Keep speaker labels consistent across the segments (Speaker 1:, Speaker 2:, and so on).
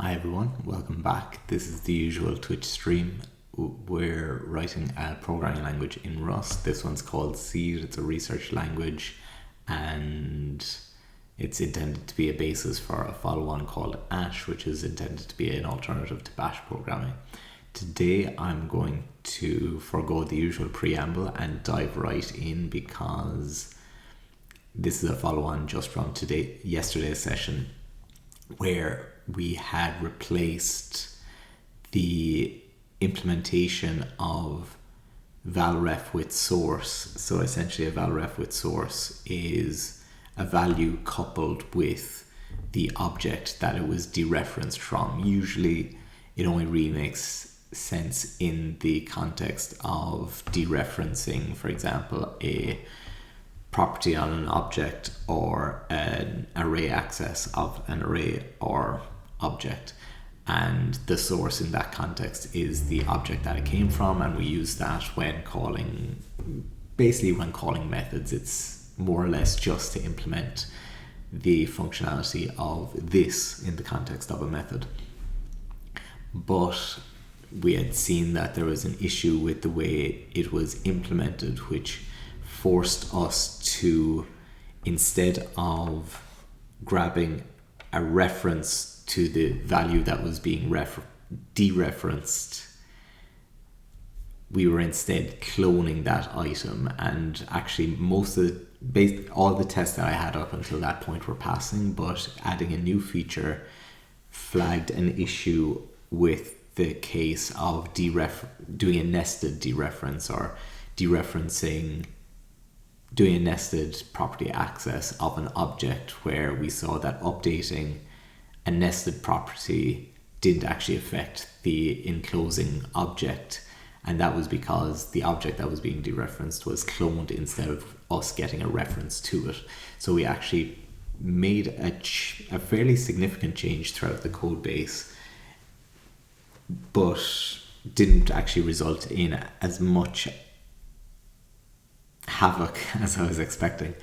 Speaker 1: Hi everyone, welcome back. This is the usual Twitch stream. We're writing a programming language in Rust. This one's called Seed. It's a research language and it's intended to be a basis for a follow-on called Ash, which is intended to be an alternative to Bash programming. Today I'm going to forego the usual preamble and dive right in because this is a follow-on just from yesterday's session where we had replaced the implementation of valref with source. So essentially a valref with source is a value coupled with the object that it was dereferenced from. Usually it only really makes sense in the context of dereferencing, for example, a property on an object or an array access of an array or object, and the source in that context is the object that it came from, and we use that when calling methods. It's more or less just to implement the functionality of this in the context of a method. But we had seen that there was an issue with the way it was implemented, which forced us to, instead of grabbing a reference to the value that was being dereferenced, we were instead cloning that item. And actually all the tests that I had up until that point were passing, but adding a new feature flagged an issue with the case of doing a nested dereference, or doing a nested property access of an object, where we saw that updating a nested property didn't actually affect the enclosing object, and that was because the object that was being dereferenced was cloned instead of us getting a reference to it. So we actually made a fairly significant change throughout the code base, but didn't actually result in as much havoc as I was expecting.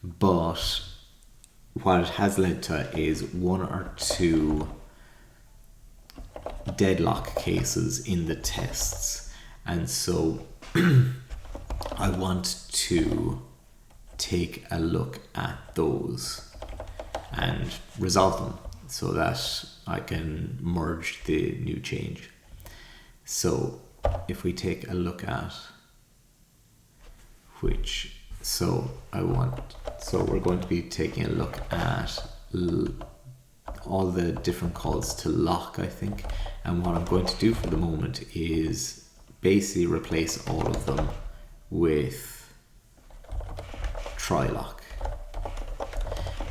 Speaker 1: But what it has led to is one or two deadlock cases in the tests, and so I want to take a look at those and resolve them so that I can merge the new change. So if we take a look at we're going to be taking a look at all the different calls to lock, I think, and what I'm going to do for the moment is basically replace all of them with try lock.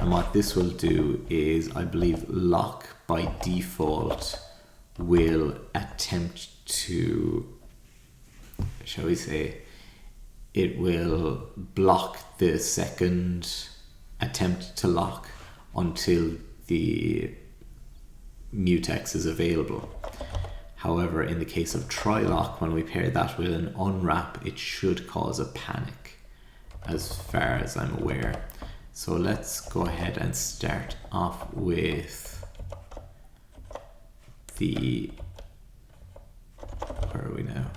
Speaker 1: And what this will do is, I believe lock by default will attempt to, shall we say, it will block the second attempt to lock until the mutex is available. However, in the case of try lock, when we pair that with an unwrap, it should cause a panic, as far as I'm aware. So let's go ahead and start off with where are we now?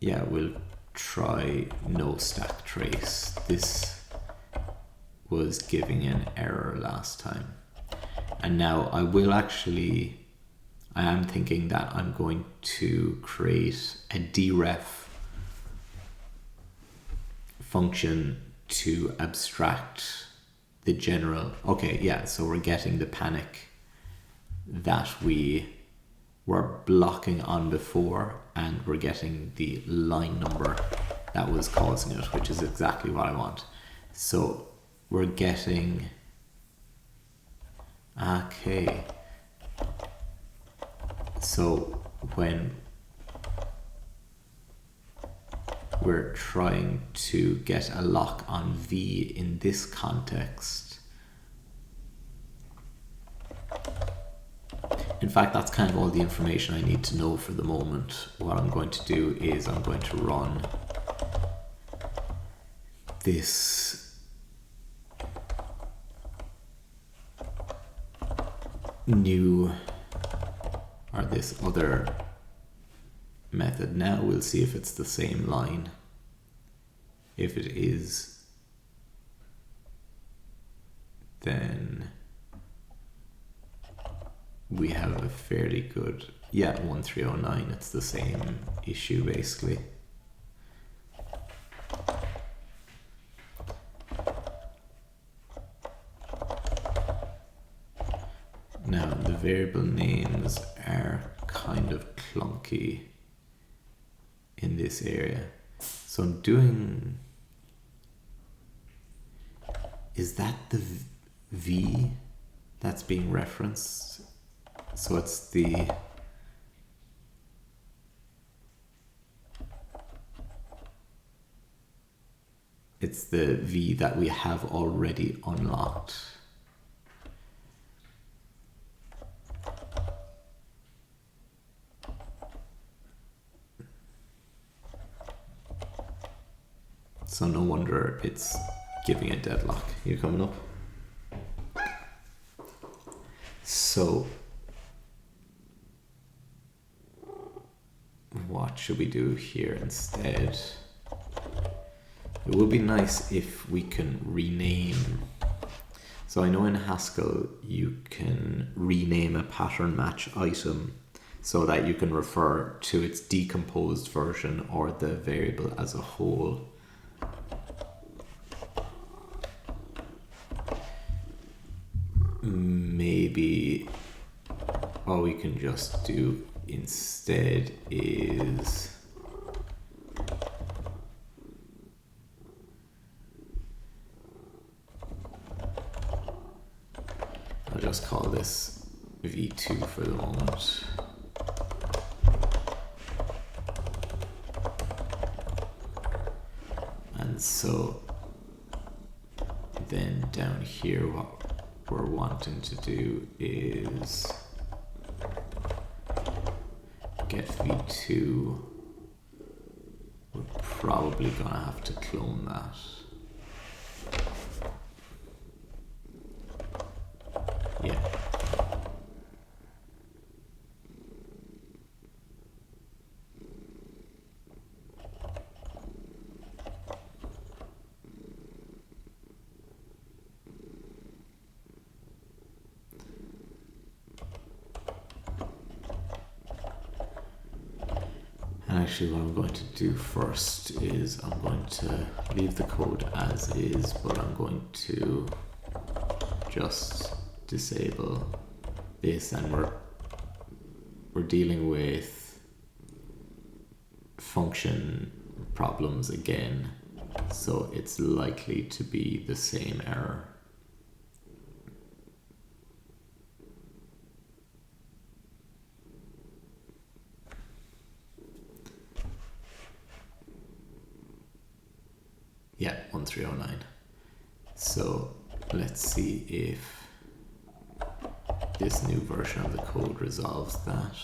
Speaker 1: Yeah, we'll try no stack trace. This was giving an error last time. And now I am thinking that I'm going to create a deref function to abstract the general. Okay, yeah, so we're getting the panic that we were blocking on before, and we're getting the line number that was causing it, which is exactly what I want. So we're getting, okay, so when we're trying to get a lock on V in this context, in fact, that's kind of all the information I need to know for the moment. What I'm going to do is I'm going to run this new, or this other method. Now we'll see if it's the same line. If it is, then we have a fairly good, 1309, it's the same issue basically. Now the variable names are kind of clunky in this area. So I'm doing, is that the V that's being referenced? So it's the V that we have already unlocked. So no wonder it's giving a deadlock. You coming up? So what should we do here instead? It would be nice if we can rename. So I know in Haskell you can rename a pattern match item so that you can refer to its decomposed version or the variable as a whole. Maybe what we can just do instead is I'll just call this v2 for the moment. And so then down here what we're wanting to do is get v2. We're probably gonna have to clone that. Yeah. Actually, what I'm going to do first is I'm going to leave the code as is, but I'm going to just disable this, and we're dealing with function problems again, so it's likely to be the same error. Yeah, 1309. So let's see if this new version of the code resolves that.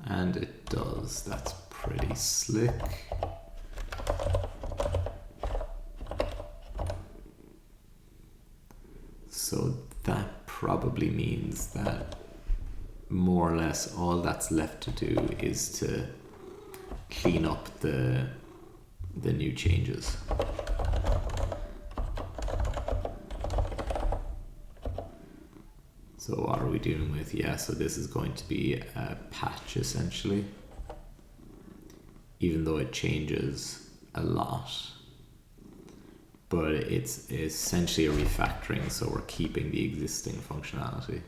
Speaker 1: And it does. That's pretty slick. So that probably means that more or less all that's left to do is to clean up the new changes. So what are we dealing with? Yeah, so this is going to be a patch essentially, even though it changes a lot. But it's essentially a refactoring, so we're keeping the existing functionality.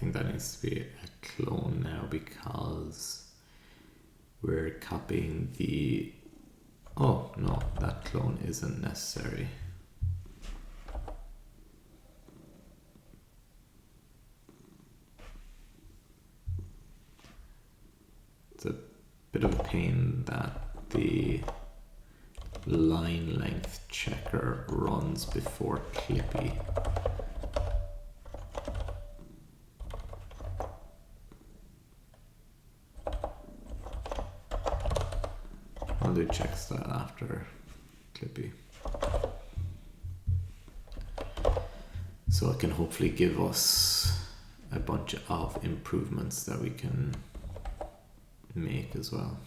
Speaker 1: think that needs to be a clone now because we're copying the... Oh, no, that clone isn't necessary. It's a bit of a pain that the line length checker runs before Clippy. I'll do check style after Clippy. So it can hopefully give us a bunch of improvements that we can make as well.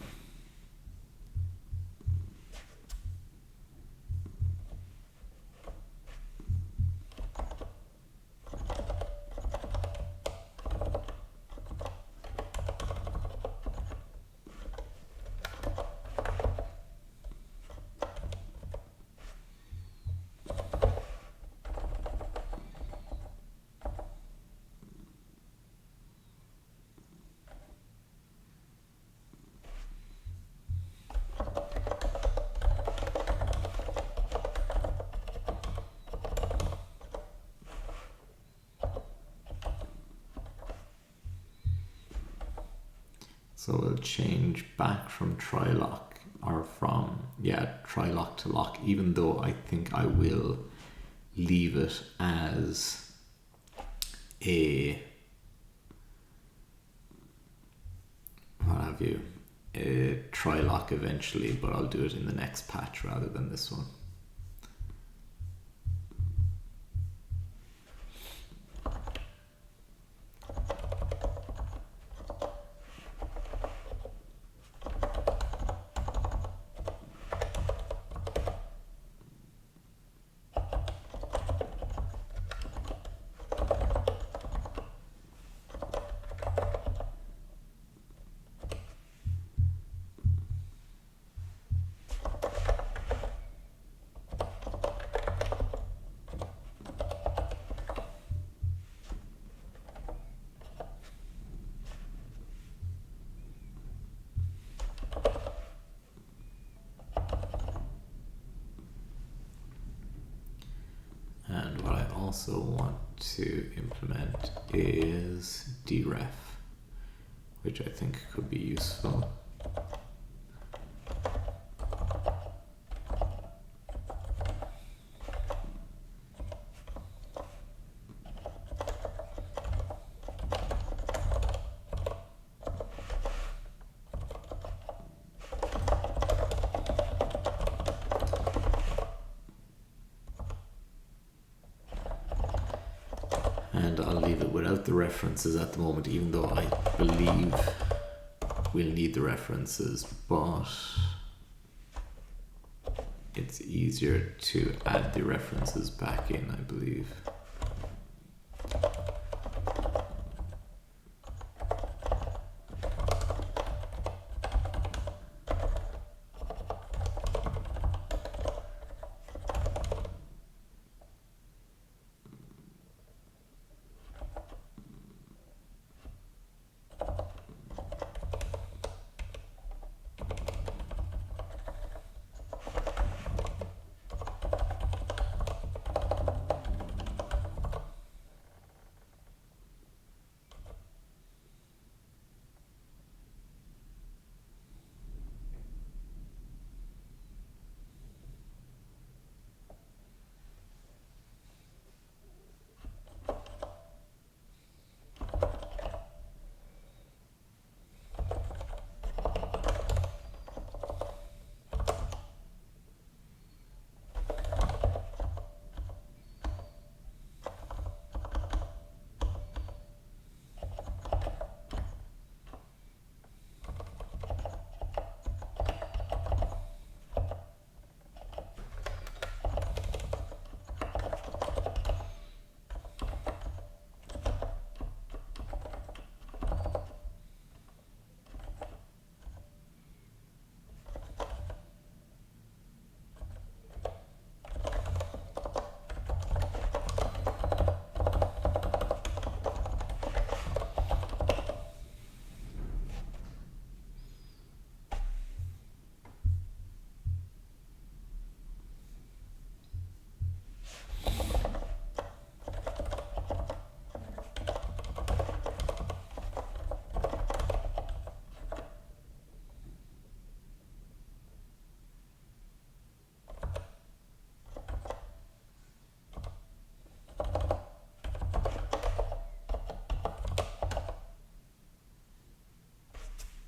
Speaker 1: So we'll change back from try-lock or from, try-lock to lock, even though I think I will leave it as a, a try-lock eventually, but I'll do it in the next patch rather than this one. And what I also want to implement is deref, which I think could be useful. And I'll leave it without the references at the moment, even though I believe we'll need the references, but it's easier to add the references back in, I believe.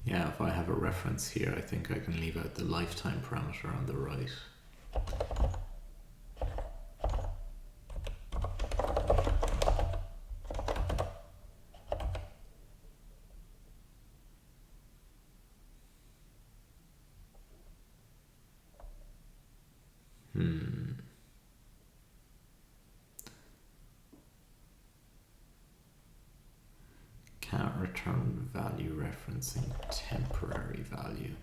Speaker 1: Yeah, if I have a reference here, I think I can leave out the lifetime parameter on the right. Can't return value referencing temporary value.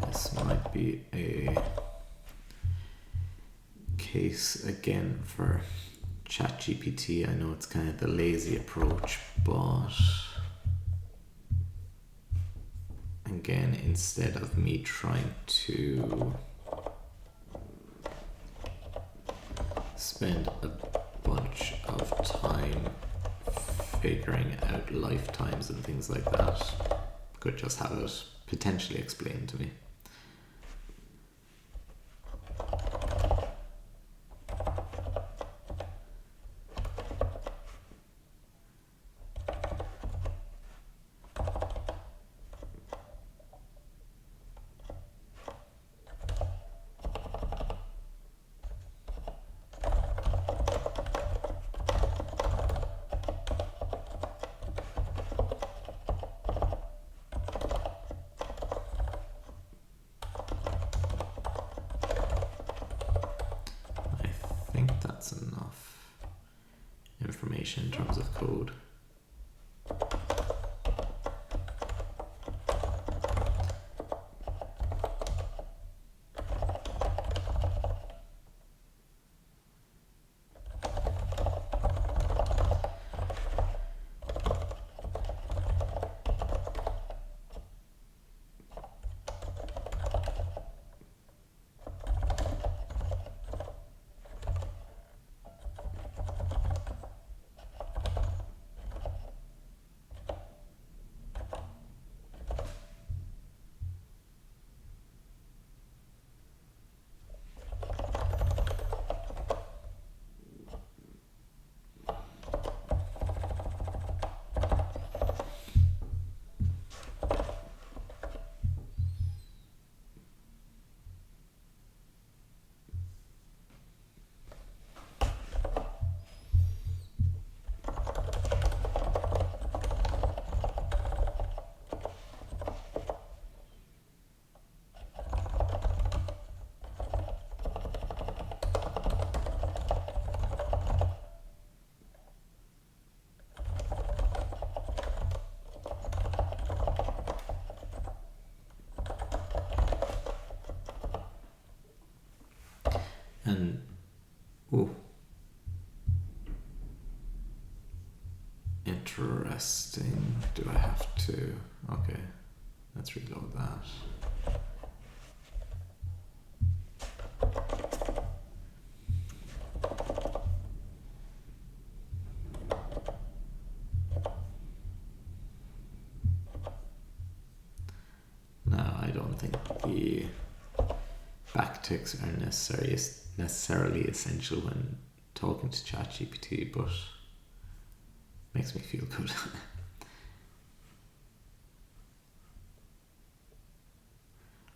Speaker 1: This might be a case again for ChatGPT. I know it's kind of the lazy approach, but again, instead of me trying to spend a bunch of time figuring out lifetimes and things like that, could just have it potentially explained to me. I think that's enough information in terms of code. And interesting. Do I have to? Okay, let's reload that. Now, I don't think the backticks are necessarily essential when talking to ChatGPT, but makes me feel good.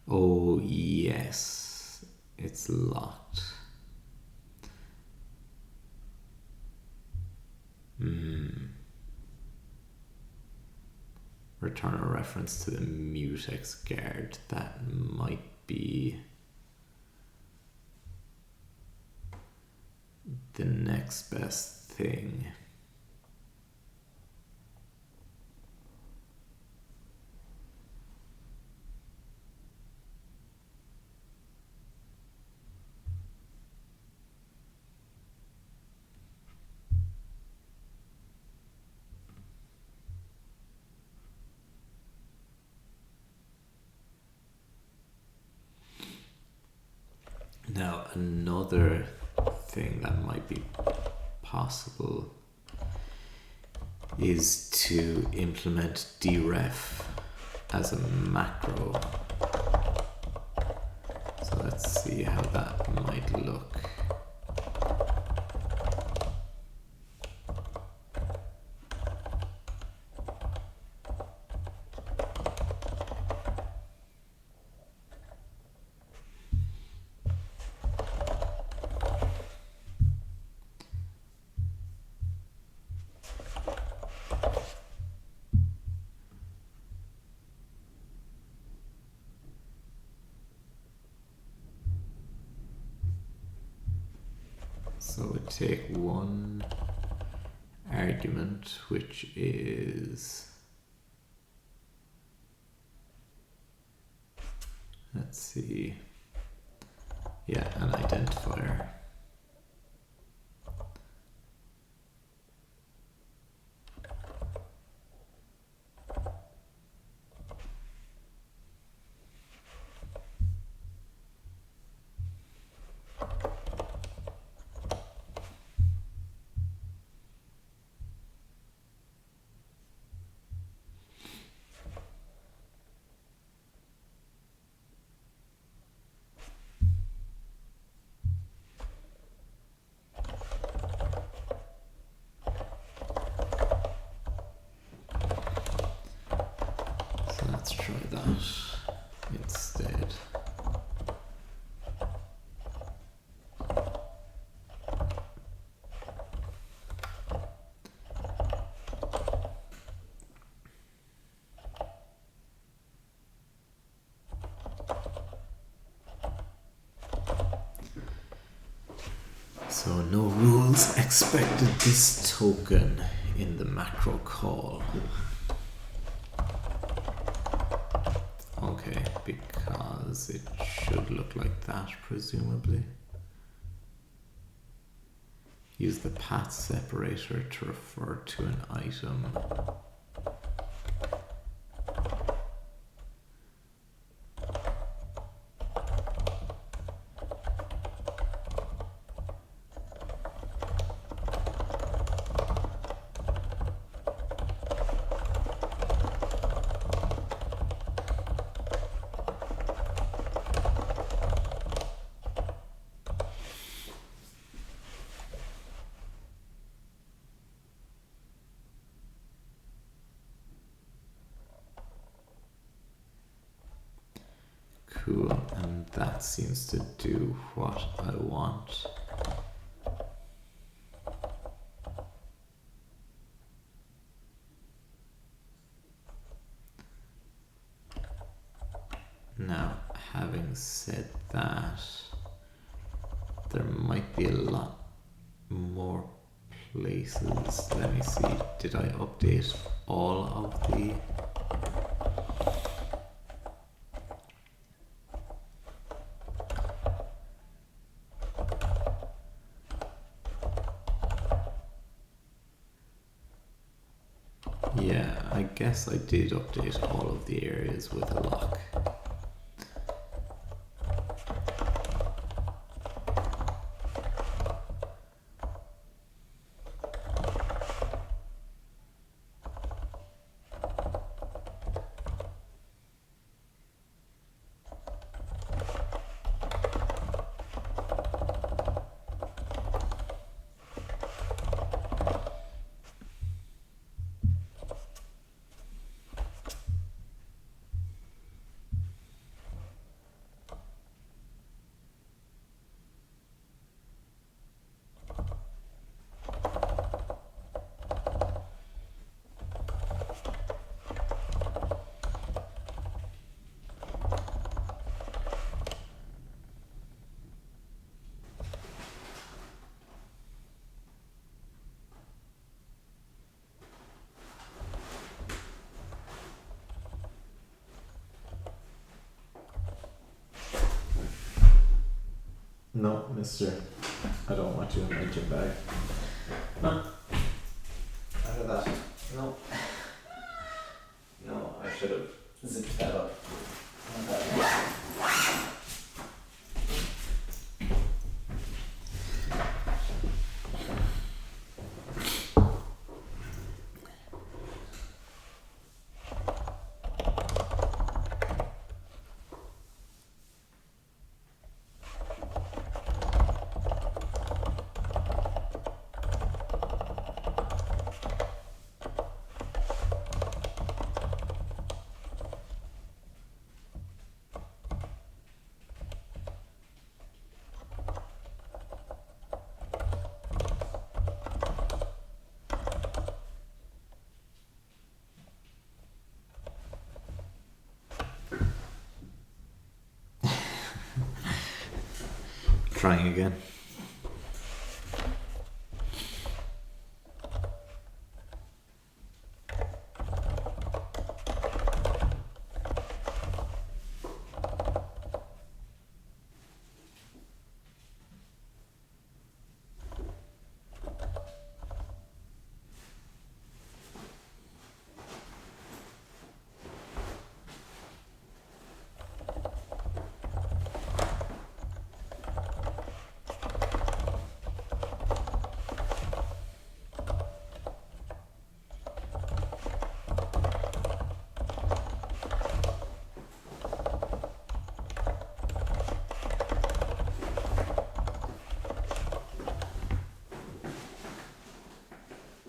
Speaker 1: Oh yes, it's locked. Return a reference to the mutex guard. That might be the next best thing. another thing that might be possible is to implement deref as a macro. So let's see how that might look. So we take one argument, which is, let's see, yeah, an identifier. Let's try that instead. So no rules expected this token in the macro call. Okay, because it should look like that, presumably. Use the path separator to refer to an item. Cool, and that seems to do what I want. Now, having said that, there might be a lot more places. Let me see, did I update all of the... Yeah, I guess I did update all of the areas with a lock. No, mister. I don't want you in my gym bag. No. Out of that. No. No, I should have zipped that up. trying again.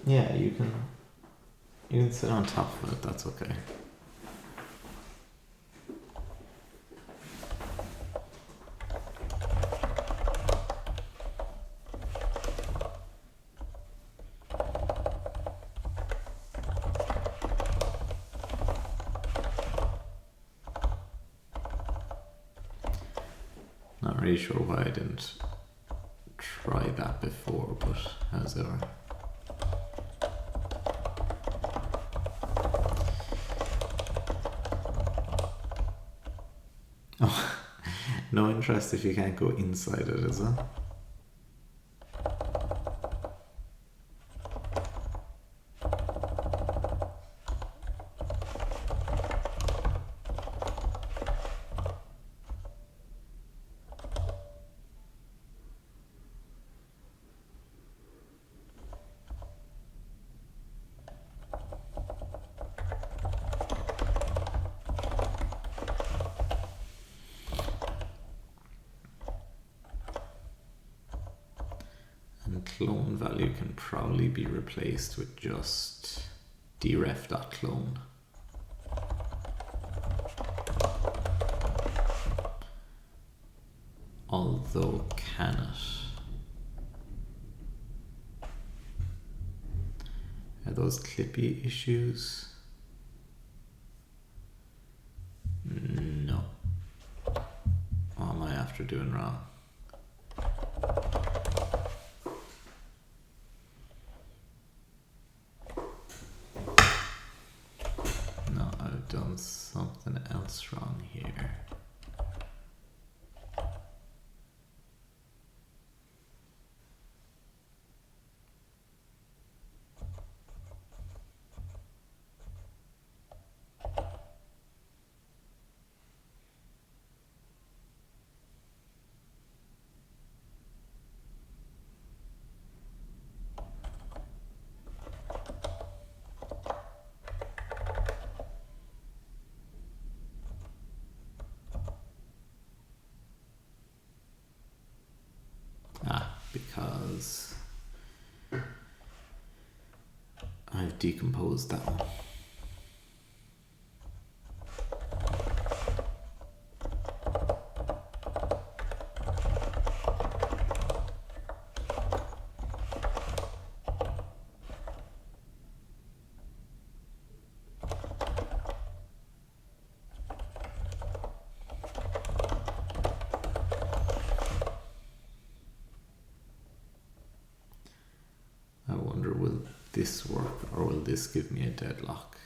Speaker 1: Yeah, you can sit on top of it, that's okay. Not really sure why I didn't try that before, but how's ever. Oh, no interest if you can't go inside it, is it? And clone value can probably be replaced with just deref.clone. Although, can it? Are those Clippy issues? No. What am I after doing wrong? No, I've done something else wrong here. Because I've decomposed that one. I wonder, will this work or will this give me a deadlock?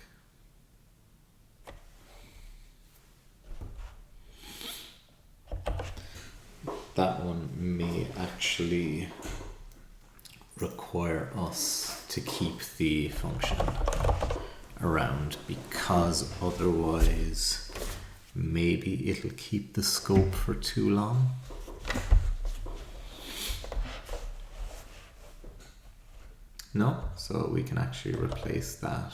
Speaker 1: That one may actually require us to keep the function around, because otherwise maybe it'll keep the scope for too long. No, so we can actually replace that.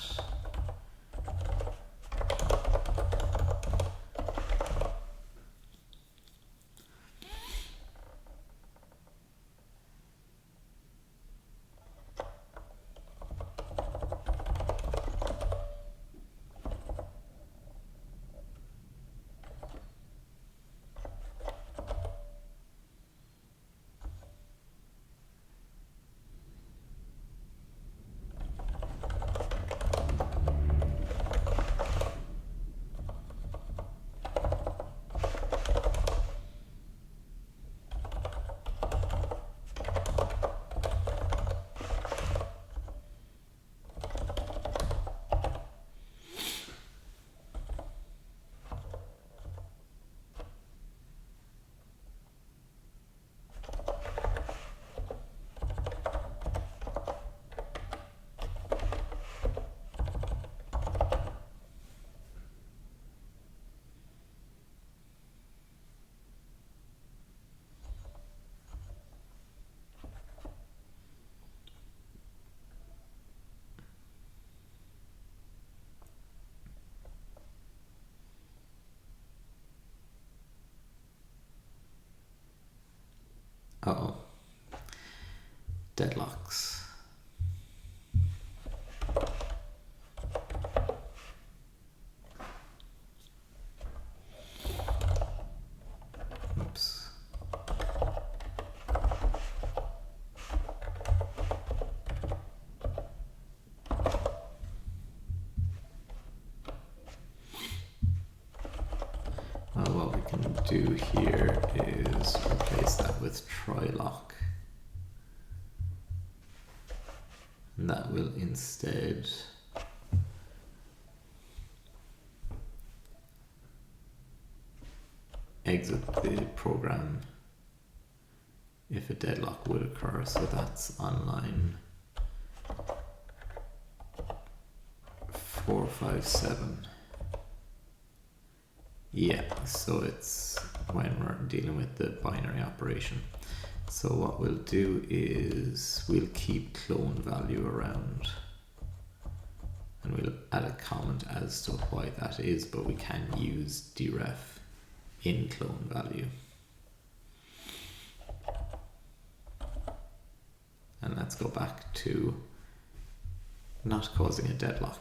Speaker 1: deadlocks. Oops. What we can do here is replace that with try-lock. And that will instead exit the program if a deadlock would occur. So that's on line 457. Yeah, so it's when we're dealing with the binary operation. So what we'll do is we'll keep clone value around, and we'll add a comment as to why that is, but we can use deref in clone value. And let's go back to not causing a deadlock.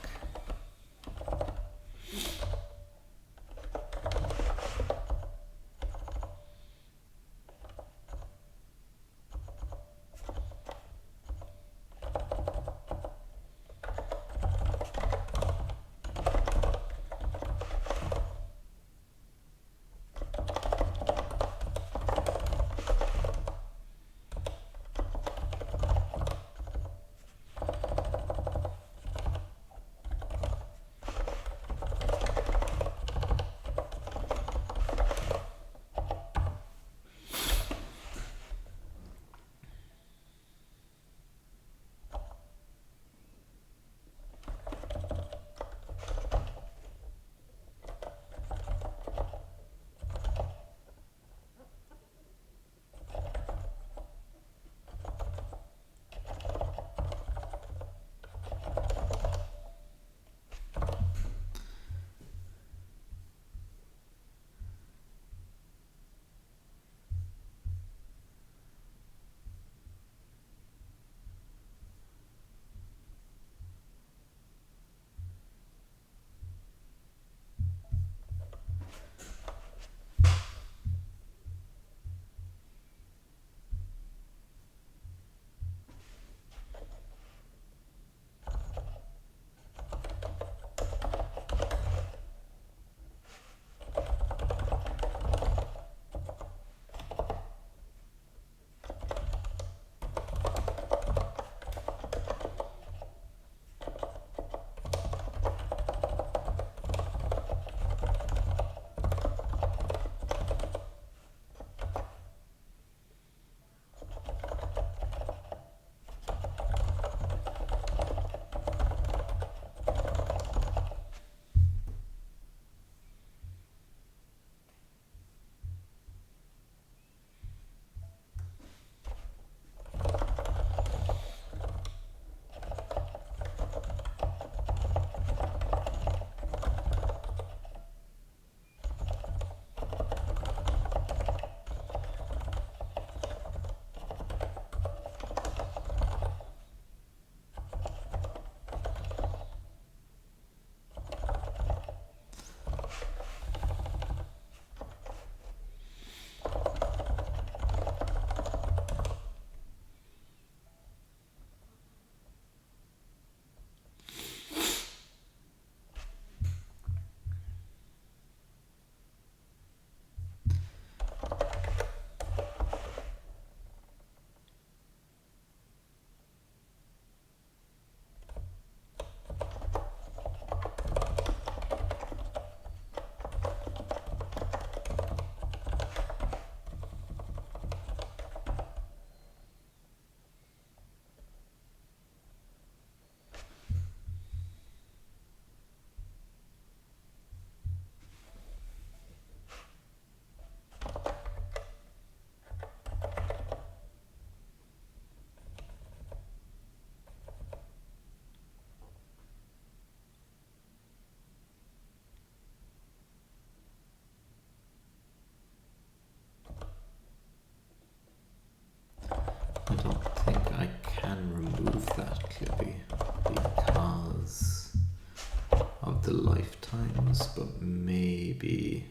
Speaker 1: the lifetimes, but maybe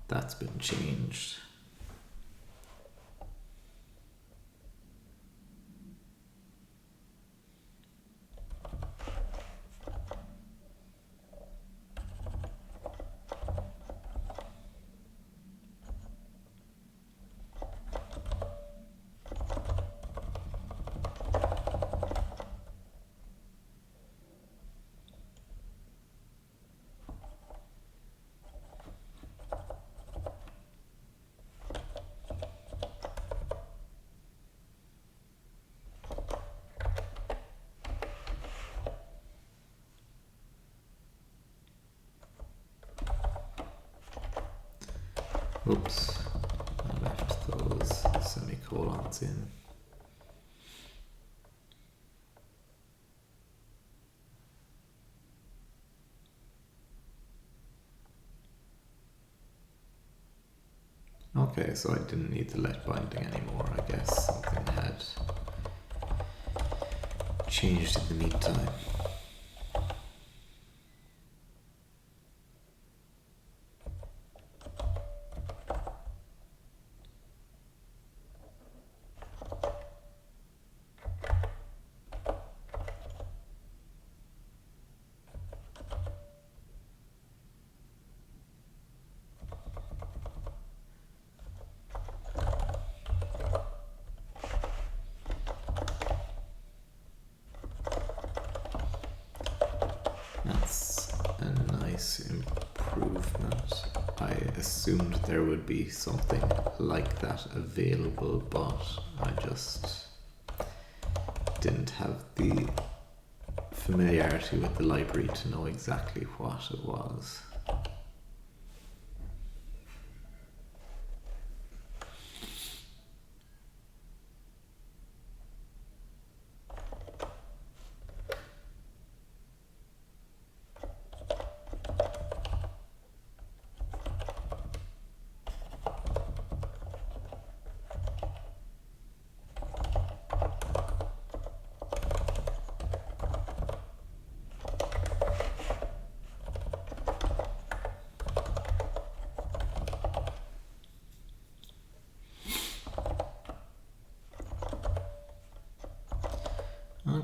Speaker 1: that's been changed. Oops, I left those semicolons in. Okay, so I didn't need the let binding anymore. I guess something had changed in the meantime. That's a nice improvement. I assumed there would be something like that available, but I just didn't have the familiarity with the library to know exactly what it was.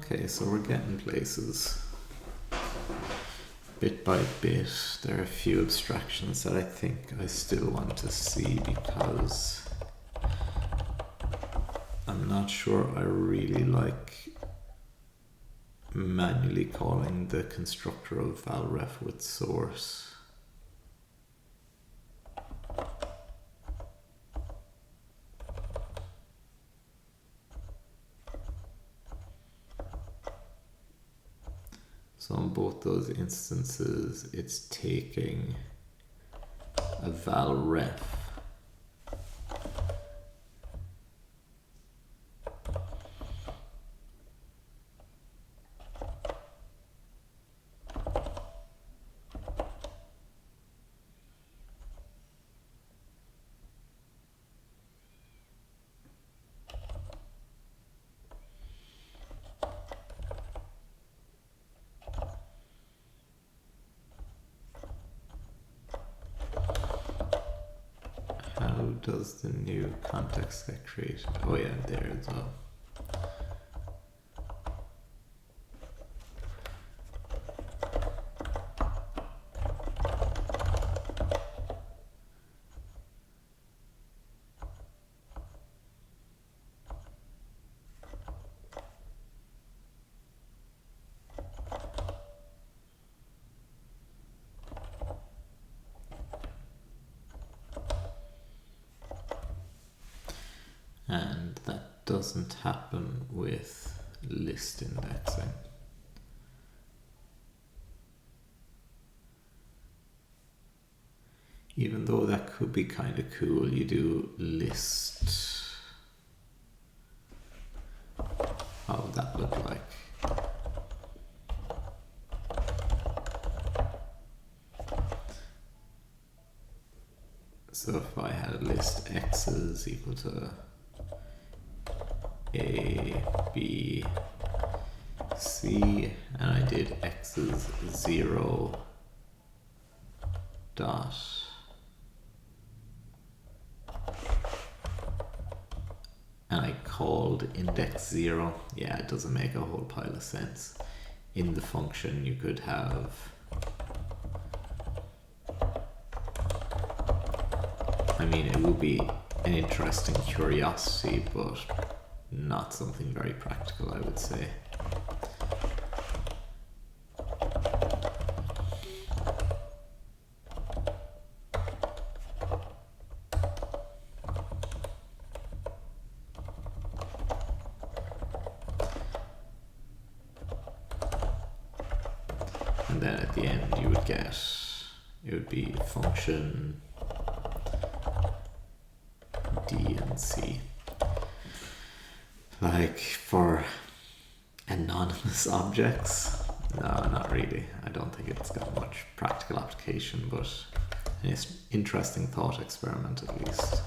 Speaker 1: Okay, so we're getting places. Bit by bit, there are a few abstractions that I think I still want to see because I'm not sure I really like manually calling the constructor of valref with source. So in both those instances, it's taking a valref does the new context get created? Oh yeah, there as well. And that doesn't happen with list indexing. Even though that could be kind of cool, you do list. How would that look like? So if I had a list x is equal to A, B, C, and I did x is 0 dot and I called index 0. Yeah, it doesn't make a whole pile of sense. In the function you could have it would be an interesting curiosity, but not something very practical, I would say. And then at the end you would get, it would be function D and C. Like for anonymous objects, no, not really. I don't think it's got much practical application, but an interesting thought experiment at least.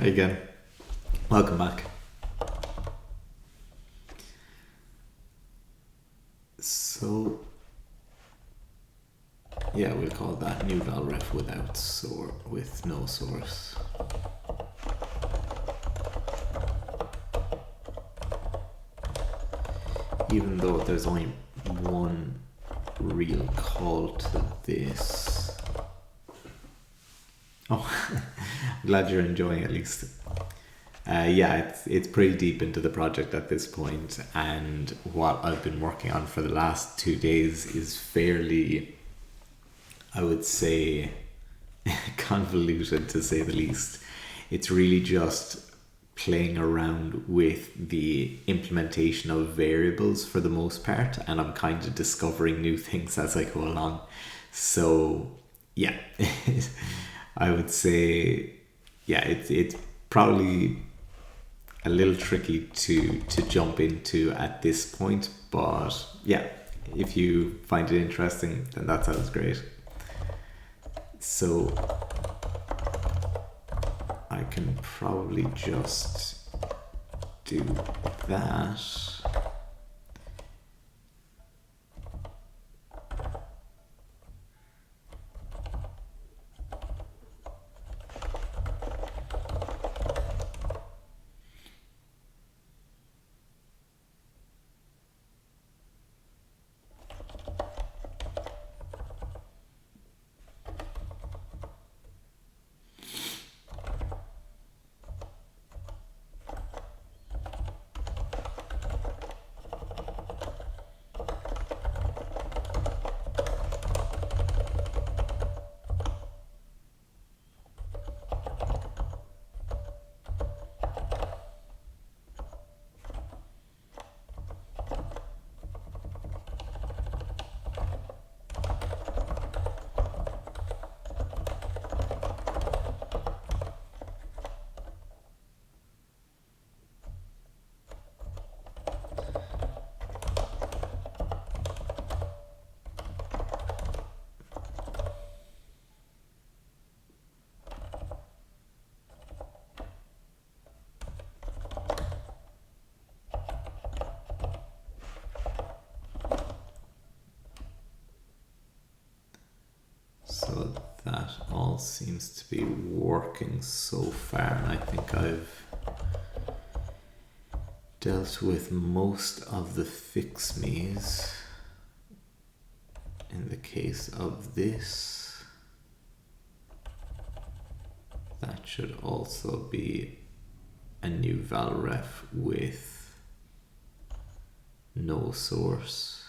Speaker 1: again. Welcome back. So, yeah, we'll call that new val ref with no source. Even though there's only one real call to this. Oh, I'm glad you're enjoying it at least. Yeah, it's pretty deep into the project at this point, and what I've been working on for the last 2 days is fairly, I would say, convoluted to say the least. It's really just playing around with the implementation of variables for the most part, and I'm kind of discovering new things as I go along. So yeah, I would say, yeah, it's probably a little tricky to jump into at this point, but yeah, if you find it interesting, then that sounds great. So I can probably just do that. So that all seems to be working so far, and I think I've dealt with most of the fix me's. In the case of this, that should also be a new val ref with no source.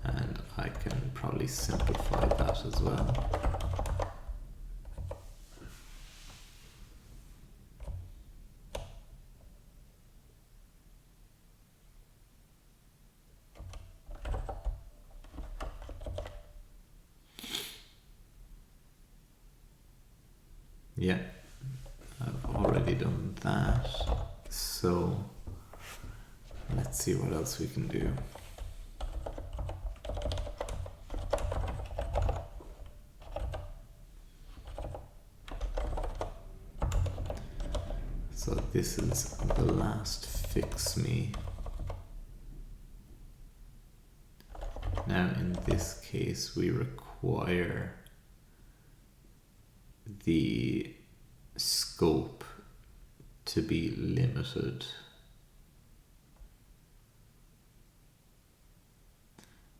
Speaker 1: And I can probably simplify that as well. Yeah, I've already done that. So let's see what else we can do. So this is the last fix me. Now in this case we require the scope to be limited,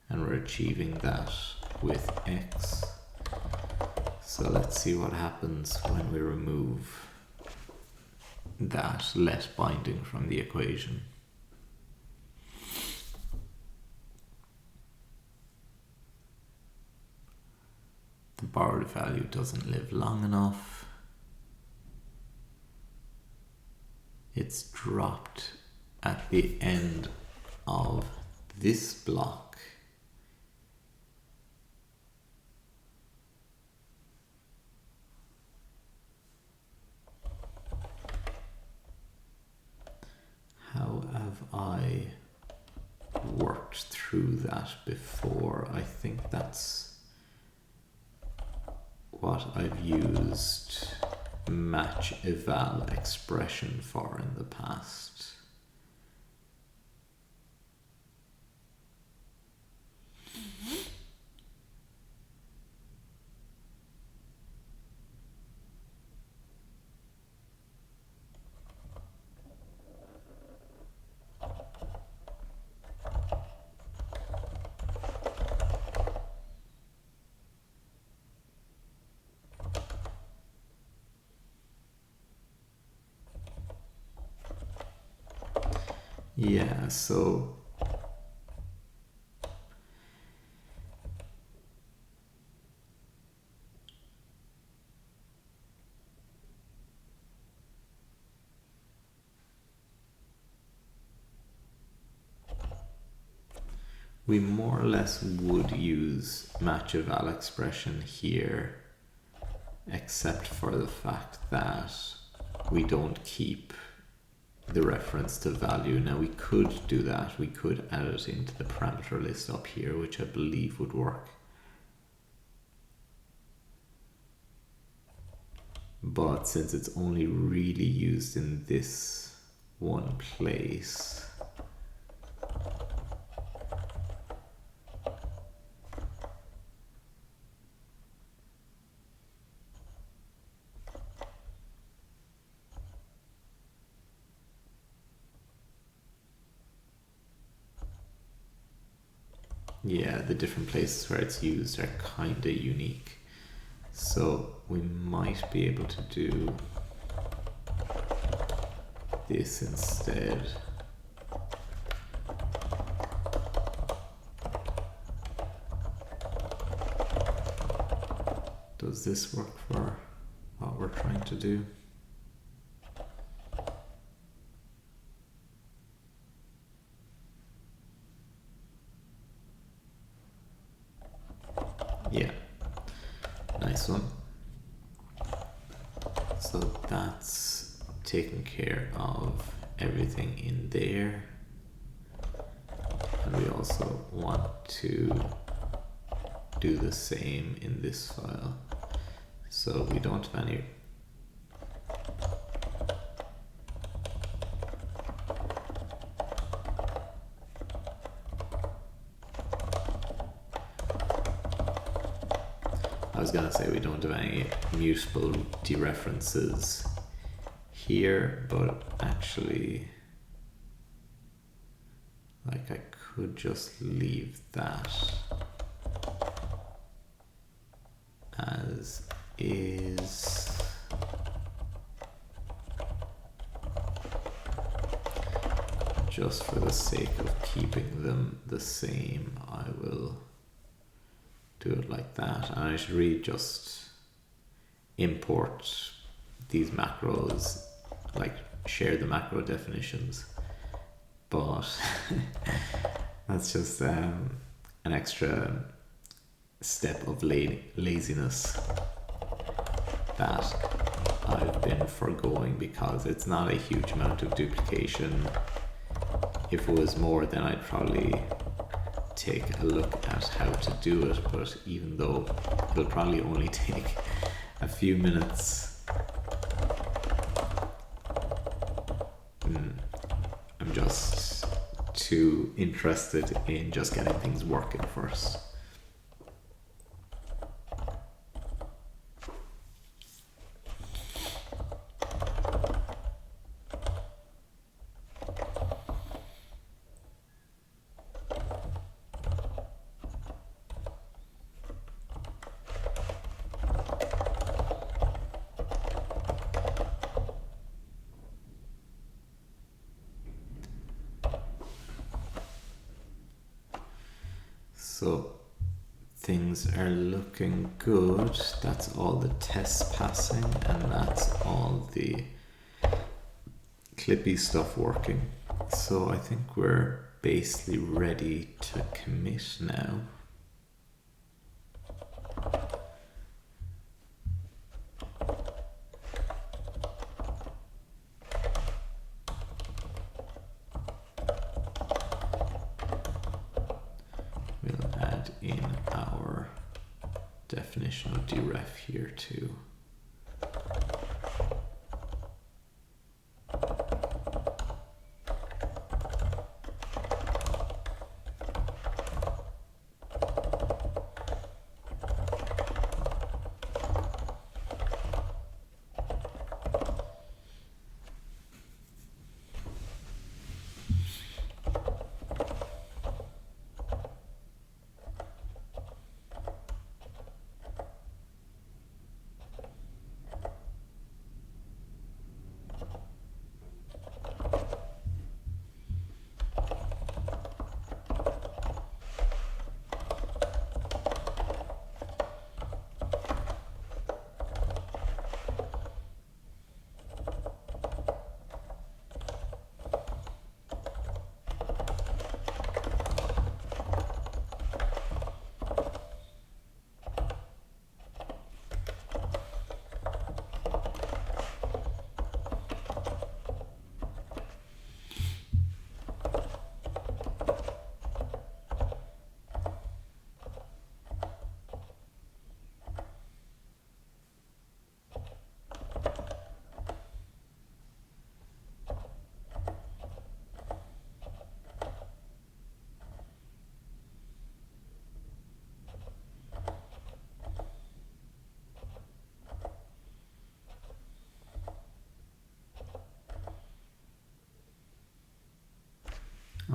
Speaker 1: and we're achieving that with X. So let's see what happens when we remove that let binding from the equation. The borrowed value doesn't live long enough. It's dropped at the end of this block. through that before. I think that's what I've used match eval expression for in the past. Yeah, so we more or less would use match eval expression here, except for the fact that we don't keep the reference to value. Now we could do that, we could add it into the parameter list up here, which I believe would work. But since it's only really used in this one place, yeah, the different places where it's used are kind of unique. So we might be able to do this instead. Does this work for what we're trying to do? Yeah, nice one. So that's taking care of everything in there. And we also want to do the same in this file. So we don't have any I was gonna say we don't have any mutable dereferences here, but actually, like, I could just leave that as is. Just for the sake of keeping them the same, I will do it like that. And I should really just import these macros, like share the macro definitions, but that's just an extra step of laziness that I've been foregoing because it's not a huge amount of duplication. If it was more, then I'd probably take a look at how to do it, but even though it'll probably only take a few minutes, I'm just too interested in just getting things working first. So things are looking good. That's all the tests passing, and that's all the Clippy stuff working. So I think we're basically ready to commit now. definition of deref here too.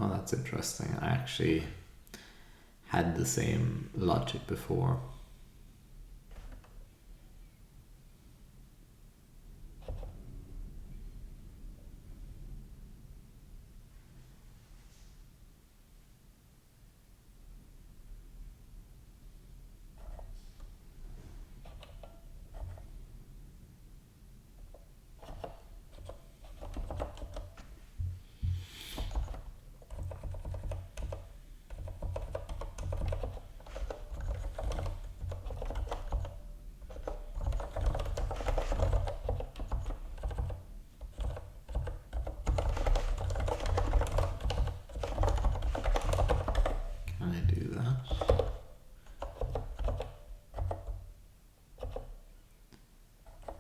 Speaker 1: Oh, that's interesting. I actually had the same logic before. Can I do that?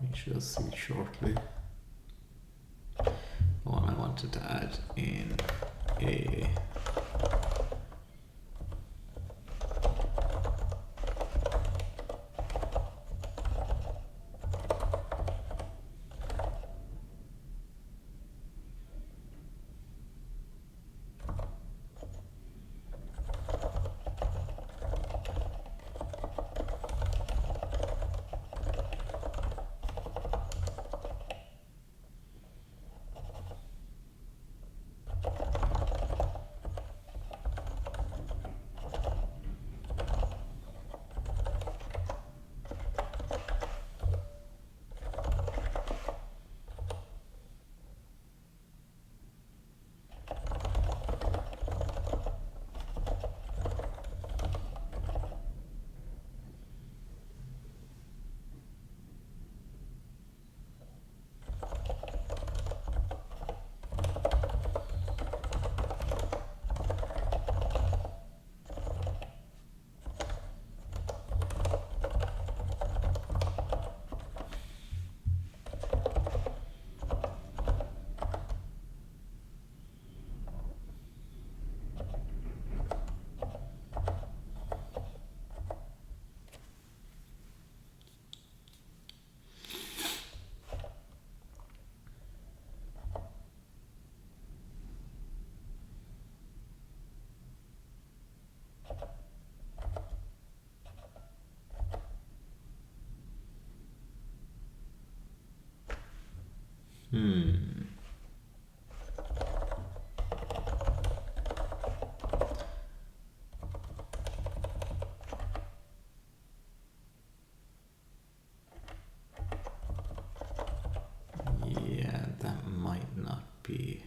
Speaker 1: We shall see shortly. Oh, and I wanted to add in a yeah, that might not be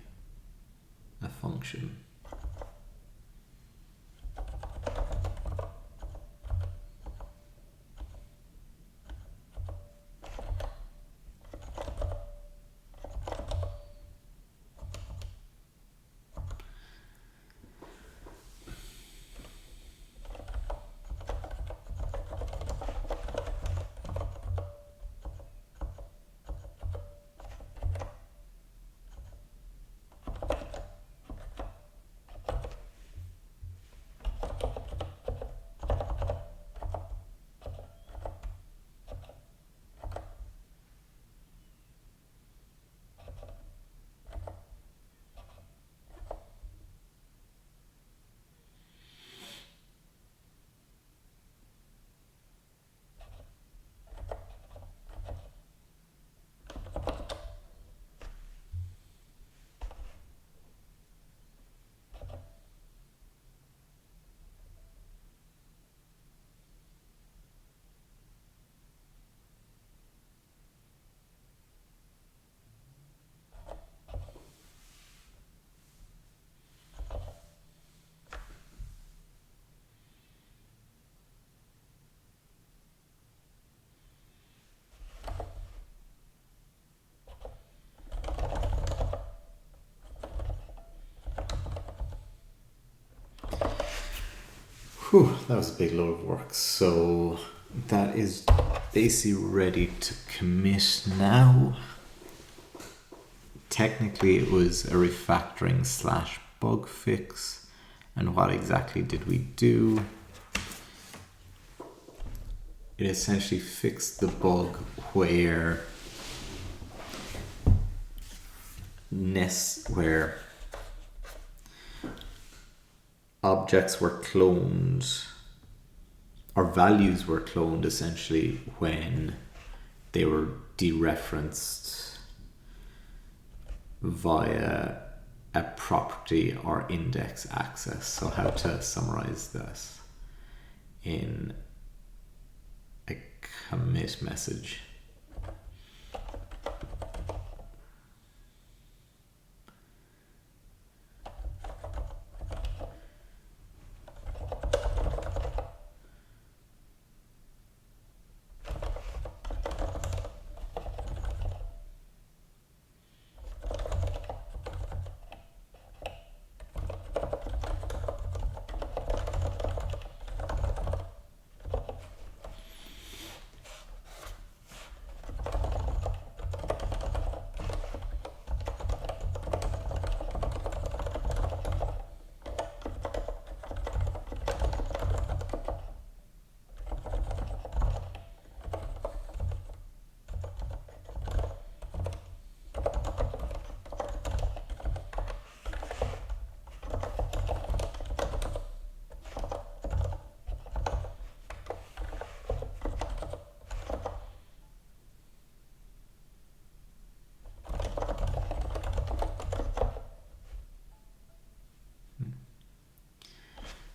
Speaker 1: a function. Whew, that was a big load of work. So that is basically ready to commit now. Technically it was a refactoring / bug fix. And what exactly did we do? It essentially fixed the bug where objects were cloned, or values were cloned essentially when they were dereferenced via a property or index access. So how to summarize this in a commit message.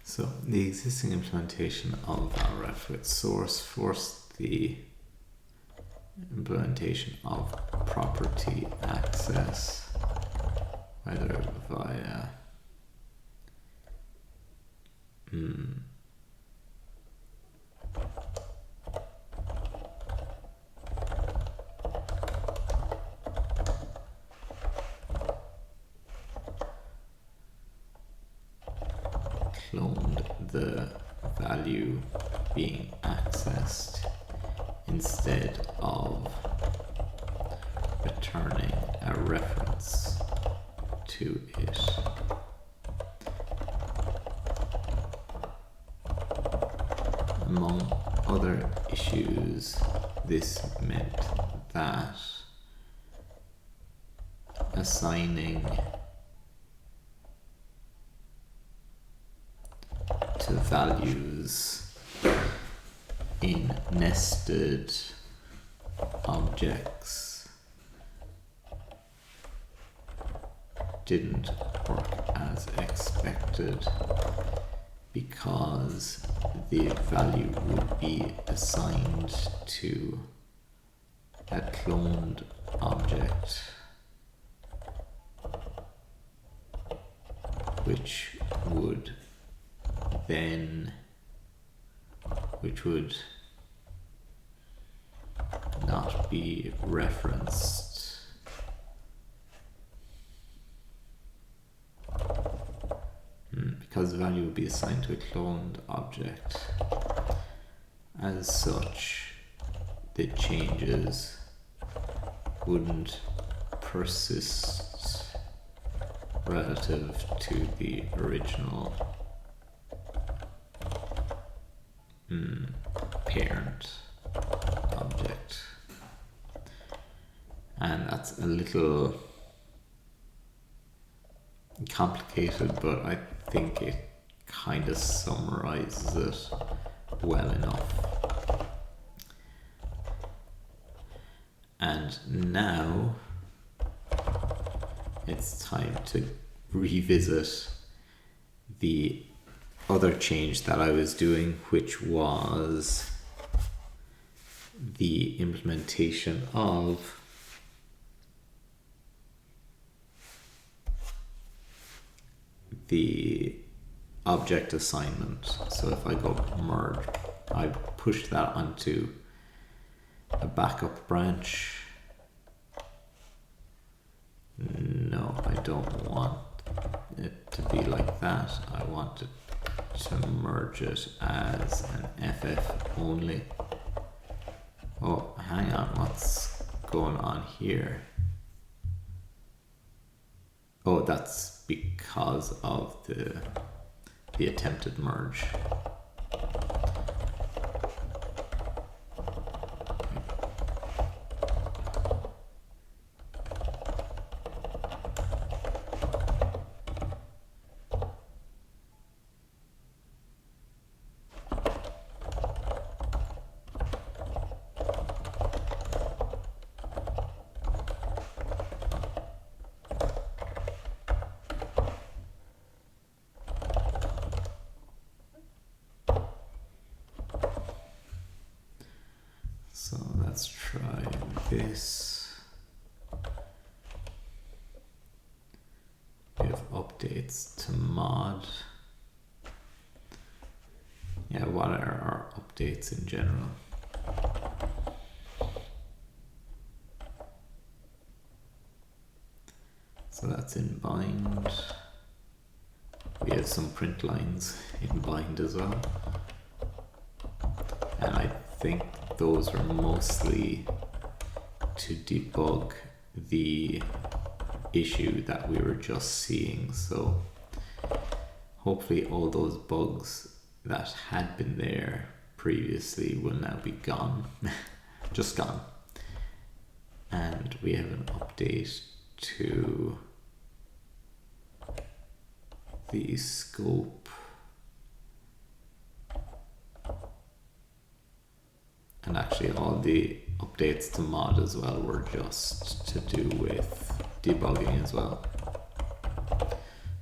Speaker 1: So the existing implementation of ref with source forced the implementation of property access, either via cloned the value being accessed instead of returning a reference to it. Among other issues, this meant that assigning to values in nested objects didn't work as expected because the value would be assigned to a cloned object which would not be referenced because the value would be assigned to a cloned object. As such, the changes wouldn't persist relative to the original parent object. And that's a little complicated, but I think it kind of summarizes it well enough. And now it's time to revisit the other change that I was doing, which was the implementation of the object assignment. So if I go merge, I push that onto a backup branch. No, I don't want it to be like that. I want it to merge it as an FF only. Oh, hang on, what's going on here? Oh, that's because of the attempted merge. So let's try this. We have updates to mod. Yeah, what are our updates in general? So that's in bind. We have some print lines in bind as well. And I think those are mostly to debug the issue that we were just seeing. So hopefully all those bugs that had been there previously will now be gone. Just gone. And we have an update to the scope. And actually all the updates to mod as well were just to do with debugging as well.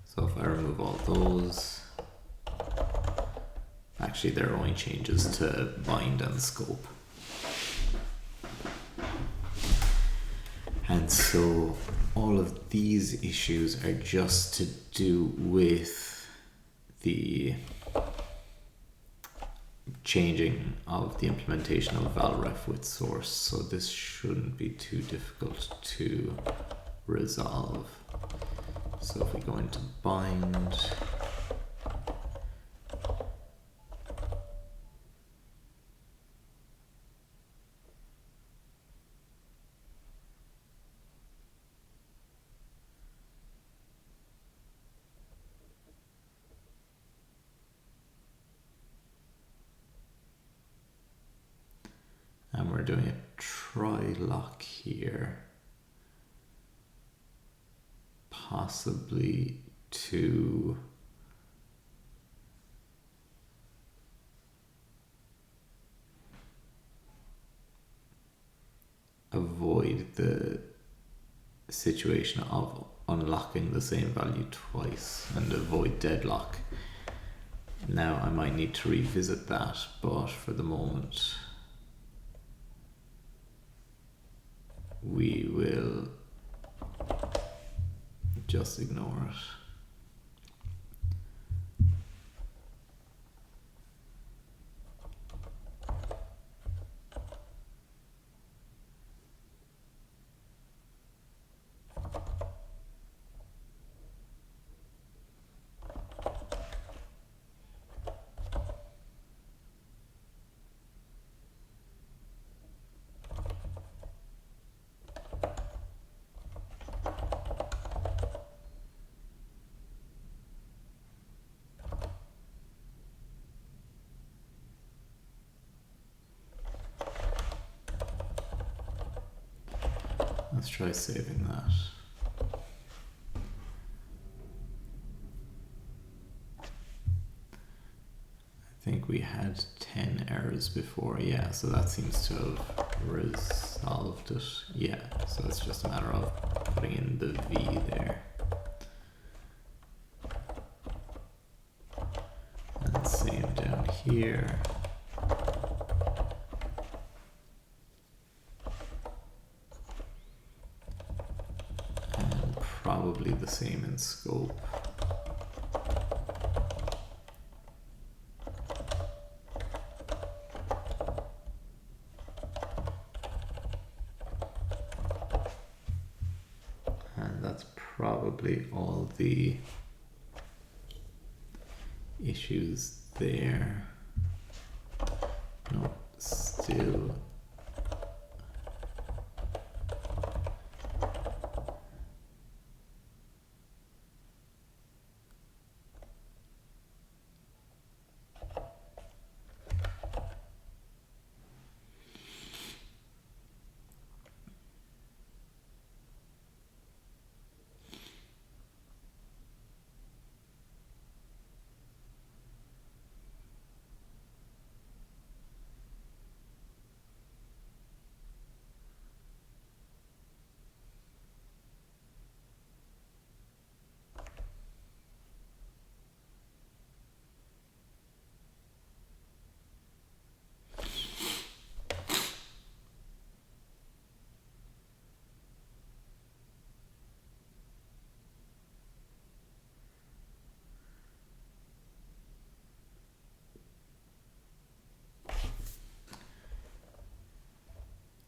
Speaker 1: So if I remove all those, actually there are only changes to bind and scope. And so all of these issues are just to do with the changing of the implementation of valref with source. So this shouldn't be too difficult to resolve. So if we go into bind, and we're doing a try lock here, possibly to avoid the situation of unlocking the same value twice and avoid deadlock. Now I might need to revisit that, but for the moment we will just ignore it. Let's try saving that. I think we had 10 errors before, yeah, so that seems to have resolved it. Yeah, so it's just a matter of putting in the V there. And same down here. Probably the same in scope. And that's probably all the issues there. No, still.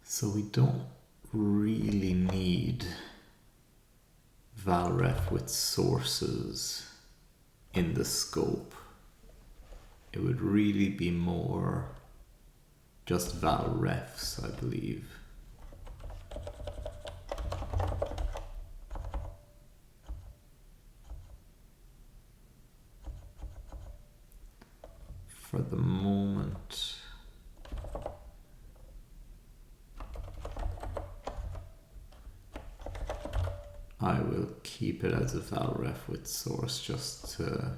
Speaker 1: So we don't really need valref with sources in the scope. It would really be more just valrefs, I believe. For the moment, I will keep it as a valref with source just to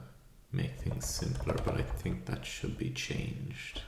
Speaker 1: make things simpler, but I think that should be changed.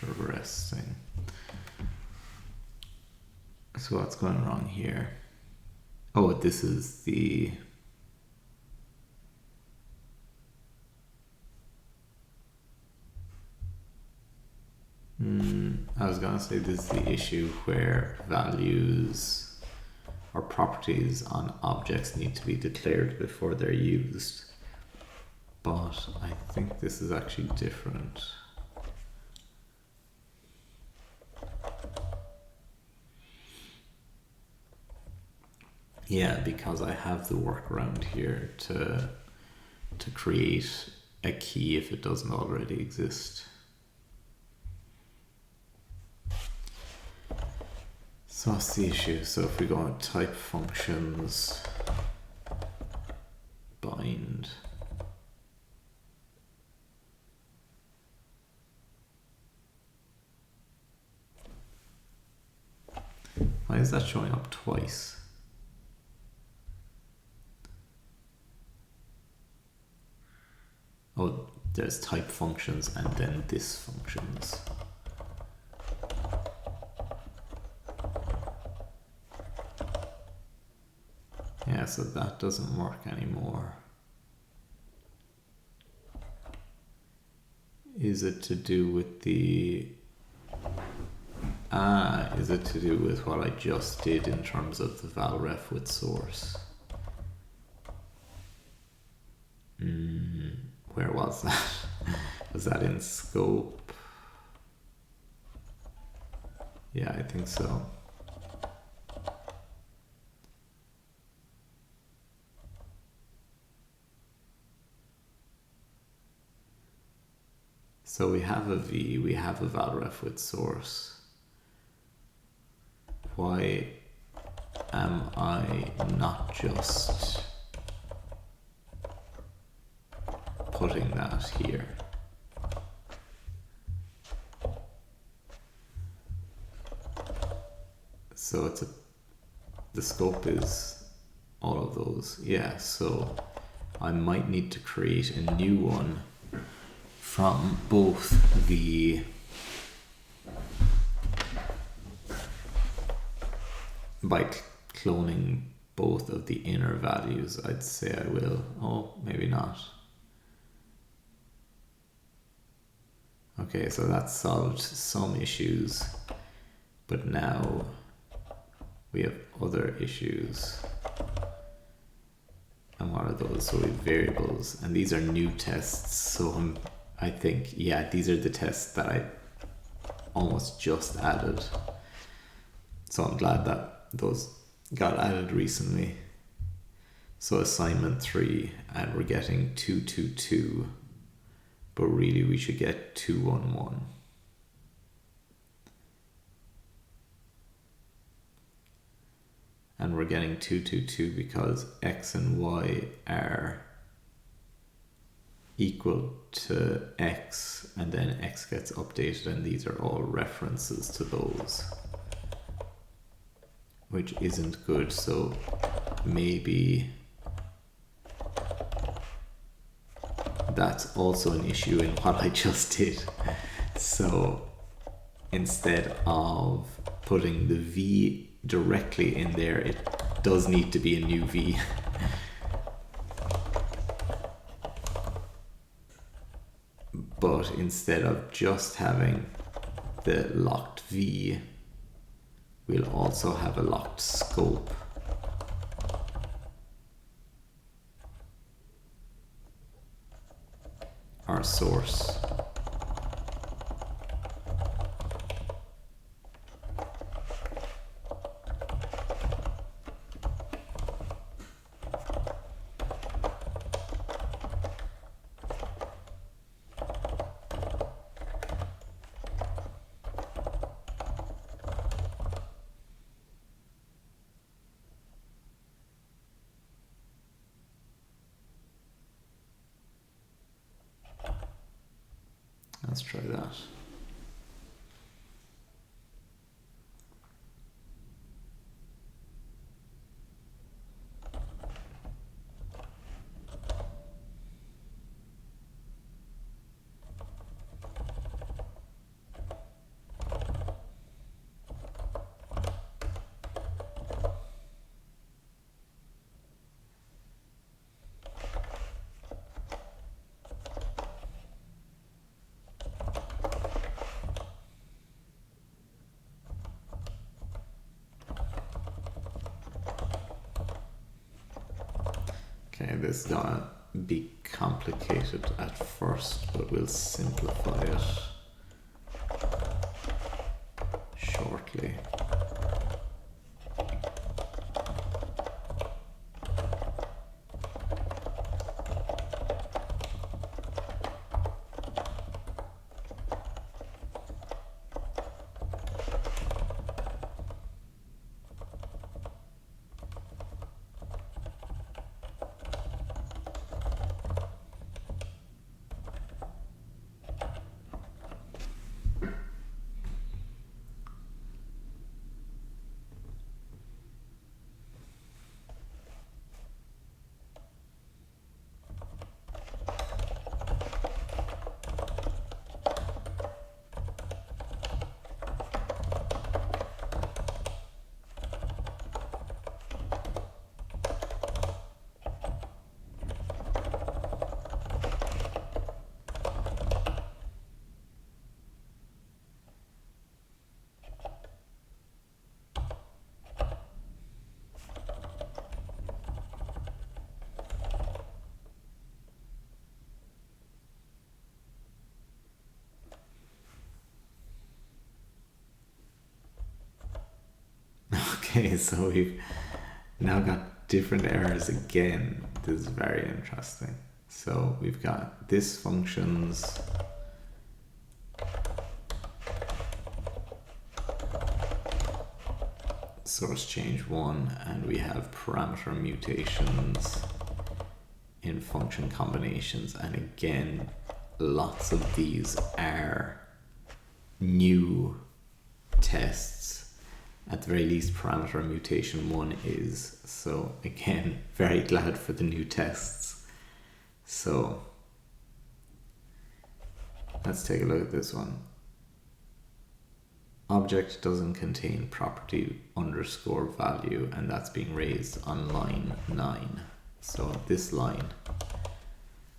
Speaker 1: Interesting. So what's going wrong here? Oh, this is the... I was gonna say this is the issue where values or properties on objects need to be declared before they're used. But I think this is actually different. Yeah, because I have the workaround here to create a key if it doesn't already exist. So what's the issue? So if we go on type functions, bind, why is that showing up twice? Oh, there's type functions and then this functions. Yeah, so that doesn't work anymore. Is it to do with the... is it to do with what I just did in terms of the valref with source? Where was that? Was that in scope? Yeah, I think so. So we have a v, we have a valref with source. Why am I not just putting that here? So the scope is all of those. Yeah, so I might need to create a new one from both the by cloning both of the inner values. I'd say I will. Oh, maybe not. Okay, so that solved some issues, but now we have other issues. And what are those? So we have variables, and these are new tests. So I think, yeah, these are the tests that I almost just added. So I'm glad that those got added recently. So assignment 3, and we're getting 222, but really we should get 211. And we're getting 222 because x and y are equal to x, and then x gets updated, and these are all references to those, which isn't good. So maybe that's also an issue in what I just did. So instead of putting the v directly in there, it does need to be a new v. But instead of just having the locked v, we'll also have a locked scope. Our source. Let's try that. Okay, this is gonna be complicated at first, but we'll simplify it shortly. Okay, so we've now got different errors again. This is very interesting. So we've got this functions source change 1, and we have parameter mutations in function combinations. And again, lots of these are new tests. At the very least, parameter mutation 1 is. So again, very glad for the new tests. So let's take a look at this one. Object doesn't contain property underscore value, and that's being raised on line 9. So this line.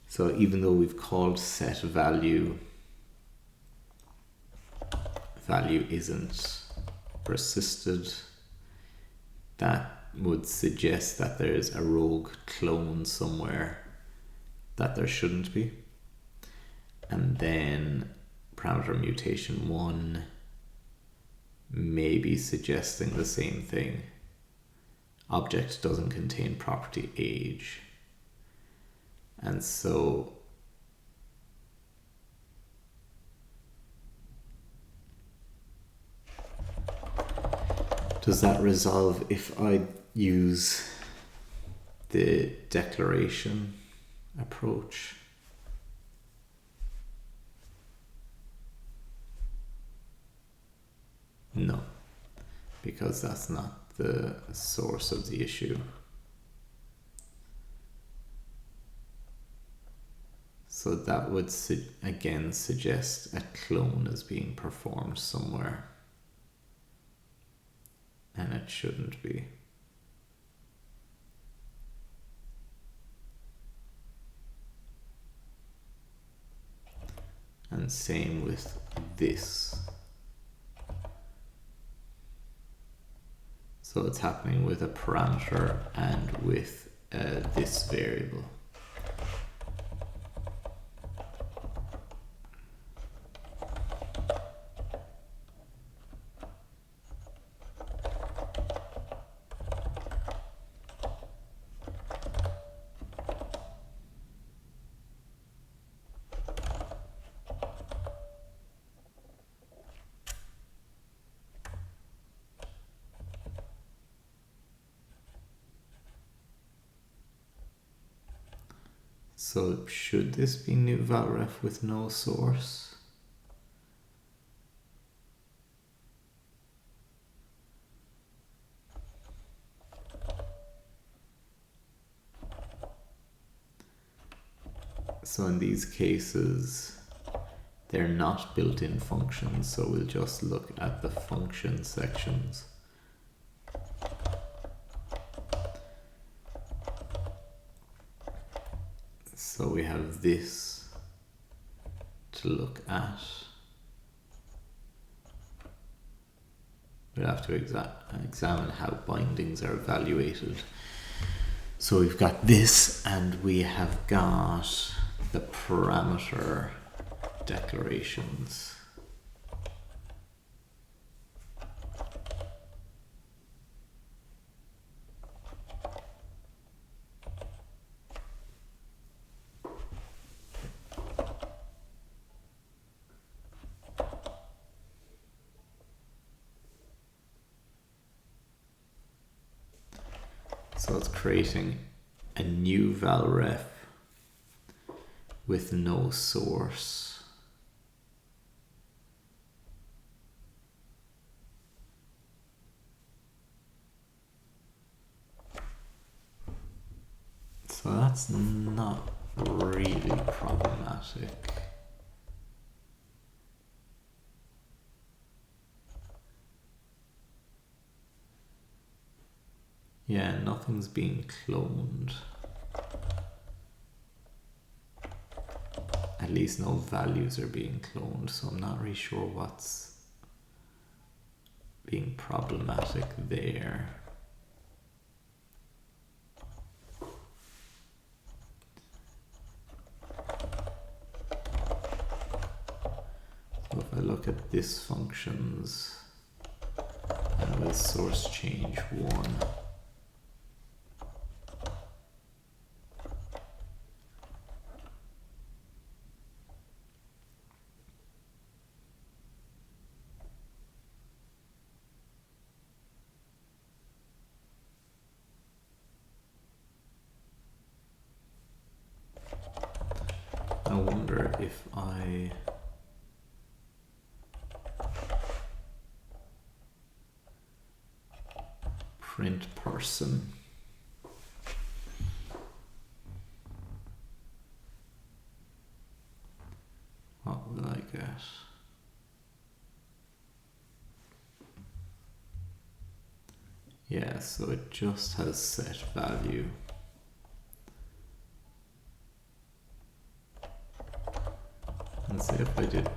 Speaker 1: So even though we've called set value, value isn't persisted, that would suggest that there's a rogue clone somewhere that there shouldn't be. And then parameter mutation 1 may be suggesting the same thing. Object doesn't contain property age. And so does that resolve if I use the declaration approach? No, because that's not the source of the issue. So that would again suggest a clone is being performed somewhere, and it shouldn't be. And same with this. So it's happening with a parameter and with this variable. So should this be new valref with no source? So in these cases, they're not built-in functions, so we'll just look at the function sections. So we have this to look at. We'll have to examine how bindings are evaluated. So we've got this, and we have got the parameter declarations. So it's creating a new valref with no source. So that's not really problematic. Yeah, nothing's being cloned. At least no values are being cloned, so I'm not really sure what's being problematic there. So if I look at this functions and with source change 1, wonder if I print person, what will I get? Yeah, so it just has set value. And say if I did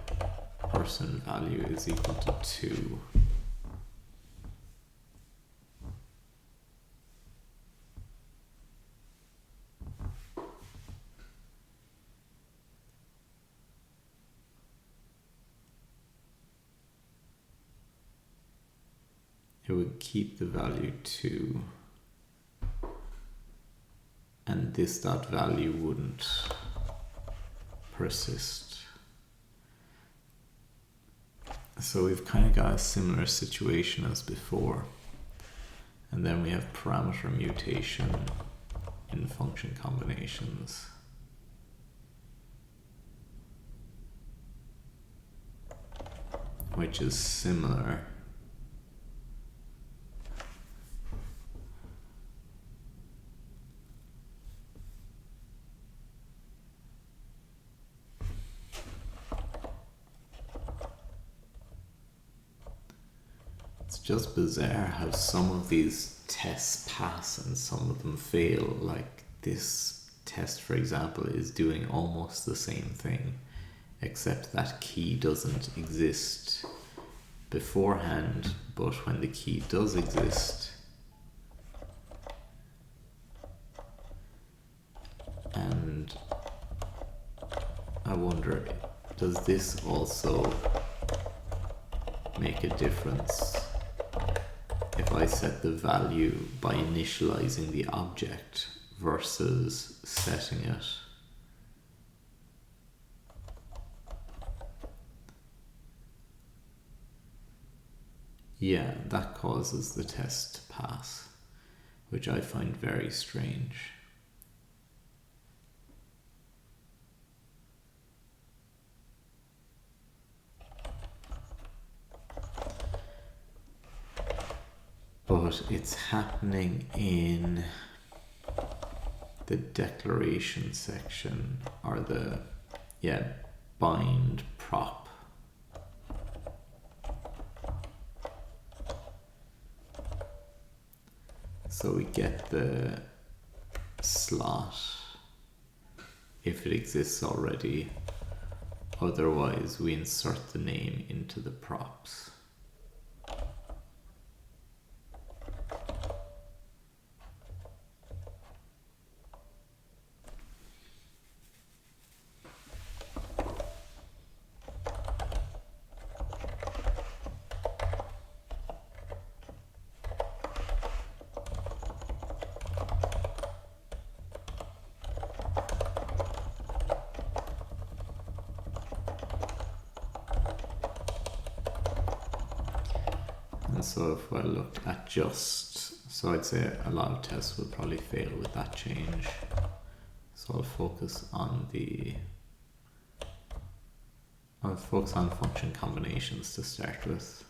Speaker 1: person value is equal to 2. It would keep the value 2, and this dot value wouldn't persist. So we've kind of got a similar situation as before. And then we have parameter mutation in function combinations. Which is similar. It's just bizarre how some of these tests pass and some of them fail. Like this test, for example, is doing almost the same thing, except that key doesn't exist beforehand, but when the key does exist, and I wonder, does this also make a difference if I set the value by initializing the object versus setting it? Yeah, that causes the test to pass, which I find very strange. But it's happening in the declaration section, or the, bind prop. So we get the slot if it exists already. Otherwise, we insert the name into the props. So if I look at so I'd say a lot of tests will probably fail with that change. So I'll focus on function combinations to start with.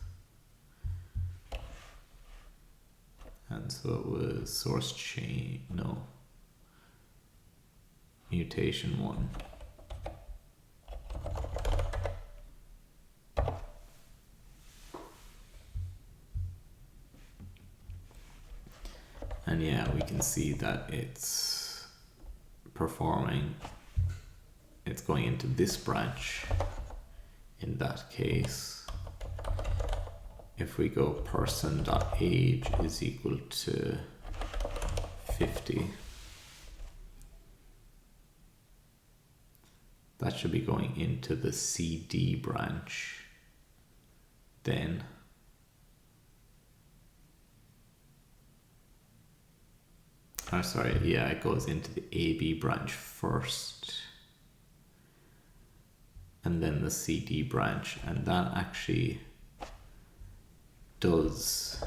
Speaker 1: And so it was source chain, mutation 1. And yeah, we can see that it's performing, it's going into this branch in that case. If we go person.age is equal to 50, that should be going into the CD branch then. Oh, sorry, yeah, it goes into the AB branch first, and then the CD branch, and that actually does,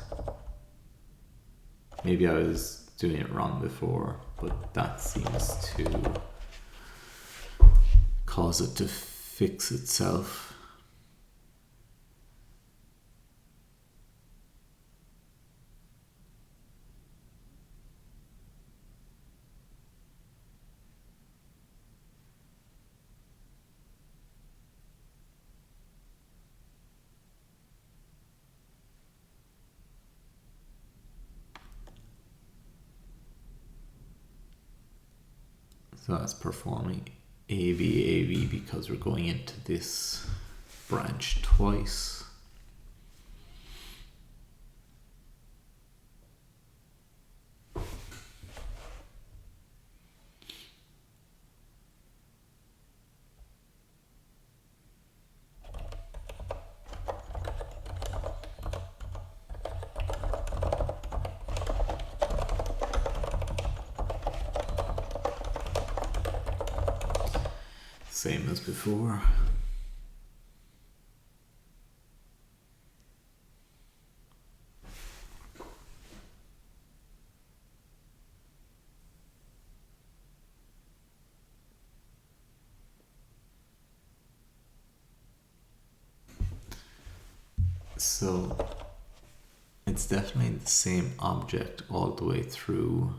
Speaker 1: maybe I was doing it wrong before, but that seems to cause it to fix itself. So that's performing AV because we're going into this branch twice. Same as before. So it's definitely the same object all the way through.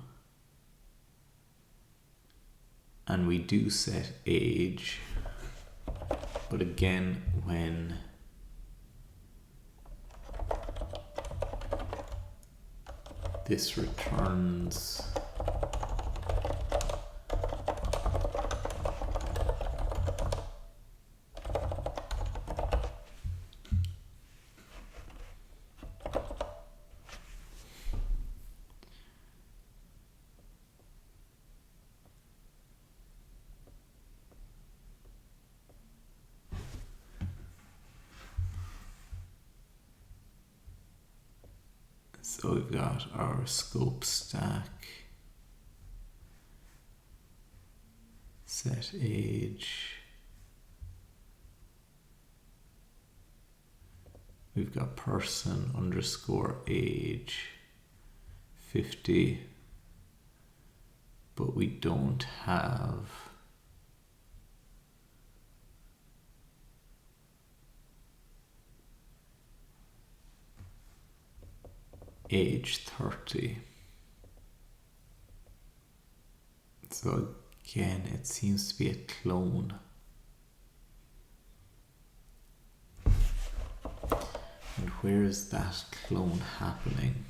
Speaker 1: And we do set age, but again, when this returns so we've got our scope stack, set age, we've got person underscore age 50, but we don't have age 30. So again, it seems to be a clone. And where is that clone happening?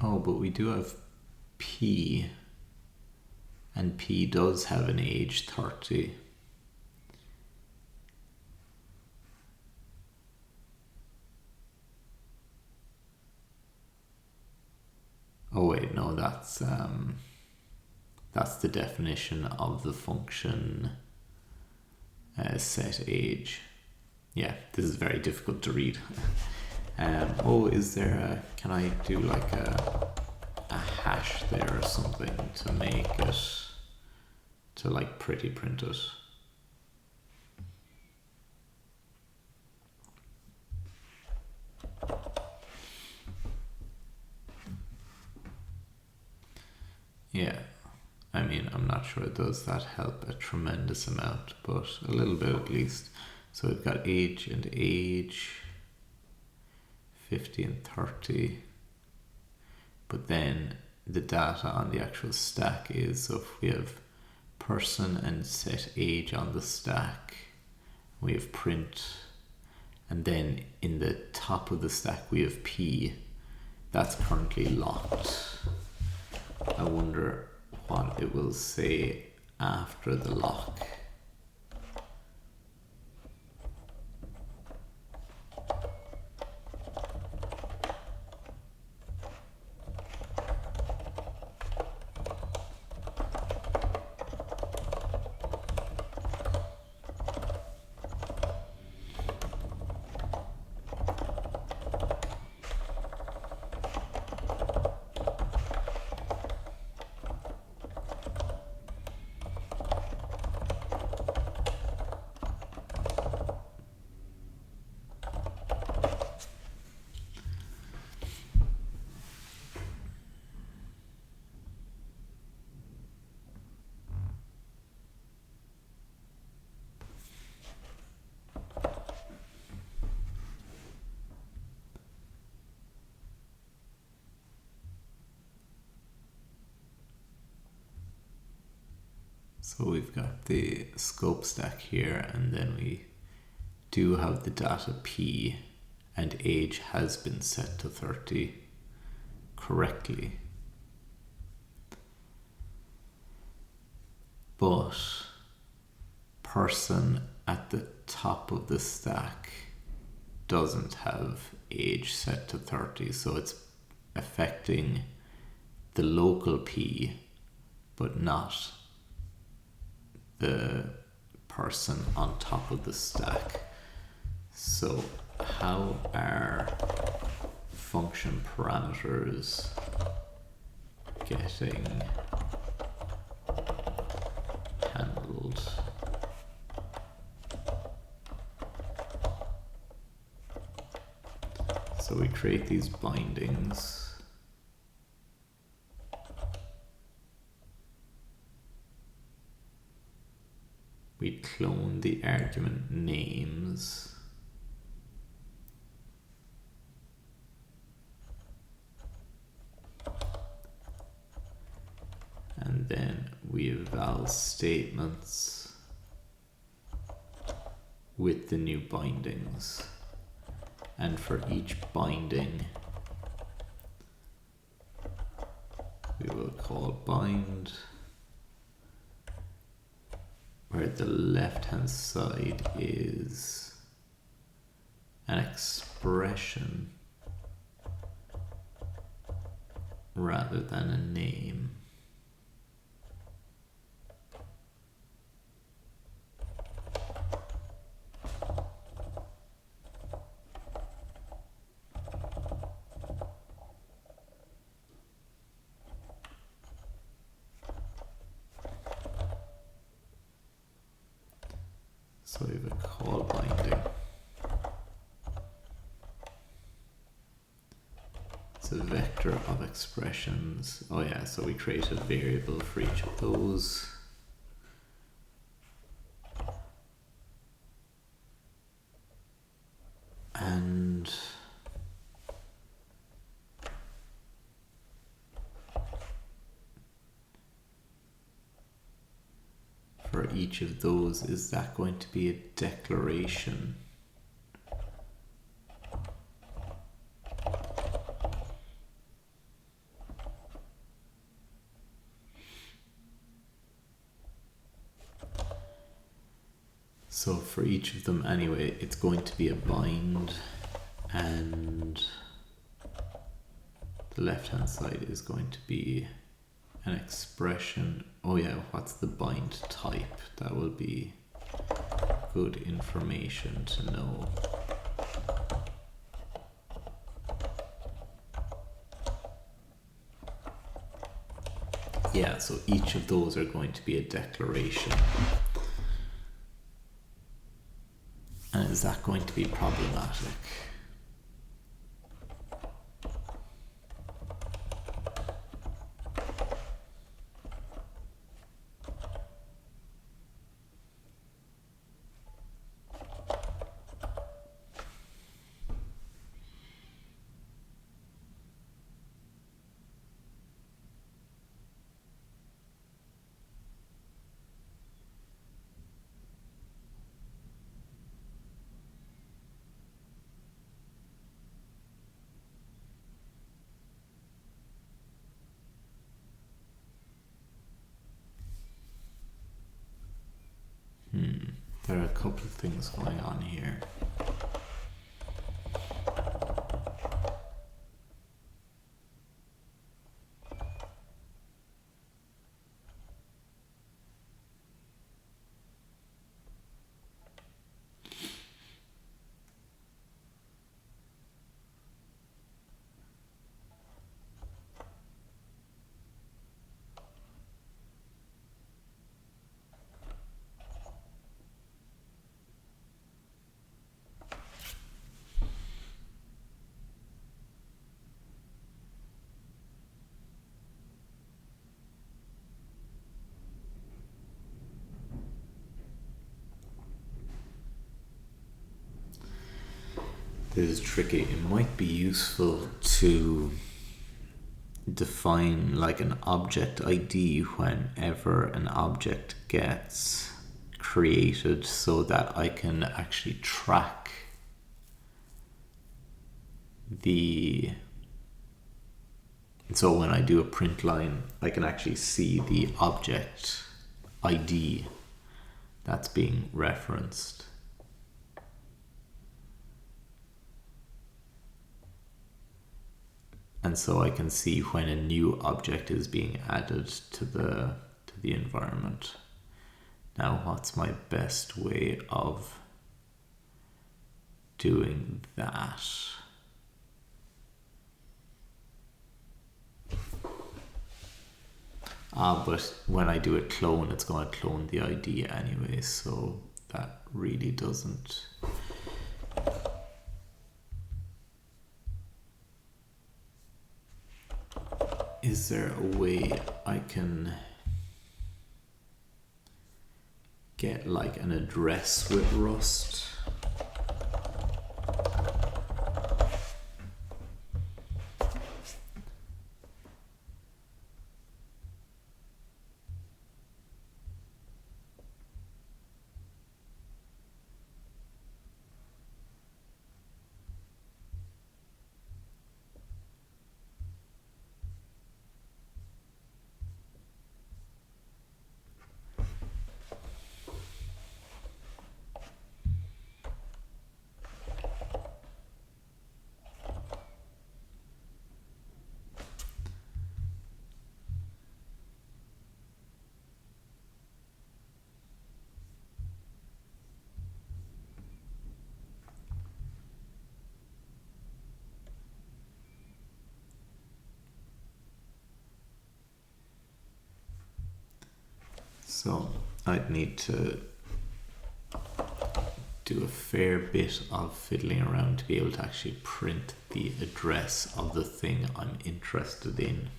Speaker 1: Oh, but we do have P, and P does have an age 30. Oh wait, no, that's the definition of the function set age. Yeah, this is very difficult to read. Oh, is there can I do like a hash there or something to make it, to like pretty print it? Yeah, I mean, I'm not sure does that help a tremendous amount, but a little bit at least. So we've got age and age, 50 and 30, but then the data on the actual stack is, so if we have person and set age on the stack, we have print, and then in the top of the stack we have P. That's currently locked. I wonder what it will say after the lock. So we've got the scope stack here, and then we do have the data P, and age has been set to 30 correctly. But person at the top of the stack doesn't have age set to 30, so it's affecting the local P but not the person on top of the stack. So how are function parameters getting handled? So we create these bindings. We clone the argument names. And then we eval statements with the new bindings. And for each binding, we will call bind, where the left hand side is an expression rather than a name. So we have a call binding. It's a vector of expressions. Oh yeah, so we create a variable for each of those. And for each of those, is that going to be a declaration? So for each of them anyway, it's going to be a bind, and the left hand side is going to be an expression. Oh yeah, what's the bind type? That will be good information to know. Yeah, so each of those are going to be a declaration. And is that going to be problematic? There are a couple of things going on here. This is tricky. It might be useful to define like an object ID whenever an object gets created, so that I can actually track so when I do a print line, I can actually see the object ID that's being referenced. And so I can see when a new object is being added to the environment. Now, what's my best way of doing that? But when I do a clone, it's going to clone the ID anyway, so that really doesn't... Is there a way I can get like an address with Rust? So I'd need to do a fair bit of fiddling around to be able to actually print the address of the thing I'm interested in.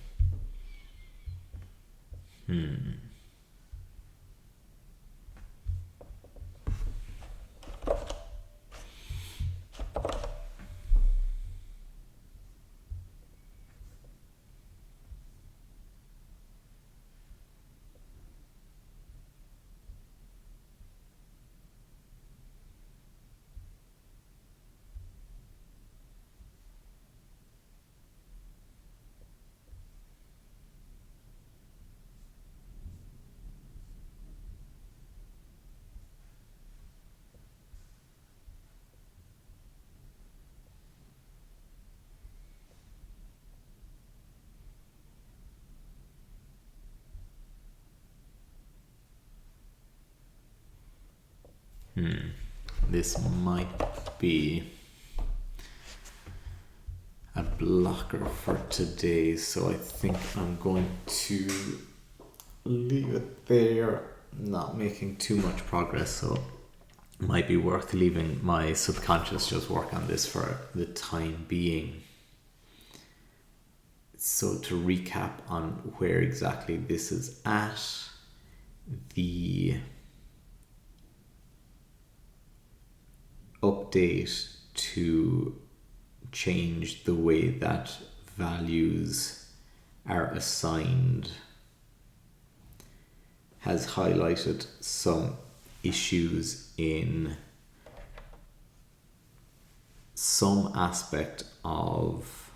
Speaker 1: This might be a blocker for today, so I think I'm going to leave it there. Not making too much progress, so it might be worth leaving my subconscious just work on this for the time being. So to recap on where exactly this is at, the update to change the way that values are assigned has highlighted some issues in some aspect of,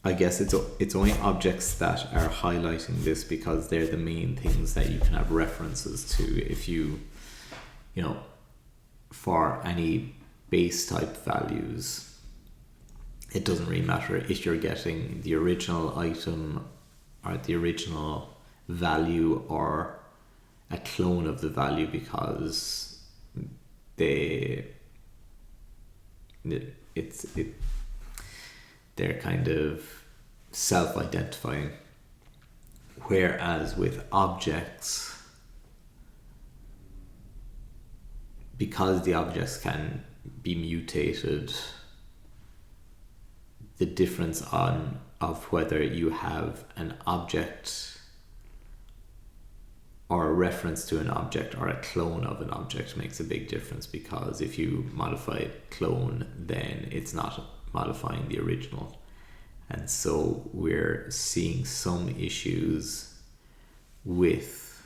Speaker 1: I guess it's only objects that are highlighting this because they're the main things that you can have references to. If you know, for any base type values, it doesn't really matter if you're getting the original item or the original value or a clone of the value, because they're kind of self-identifying. Whereas with objects, because the objects can be mutated, the difference of whether you have an object or a reference to an object or a clone of an object makes a big difference, because if you modify clone, then it's not modifying the original. And so we're seeing some issues with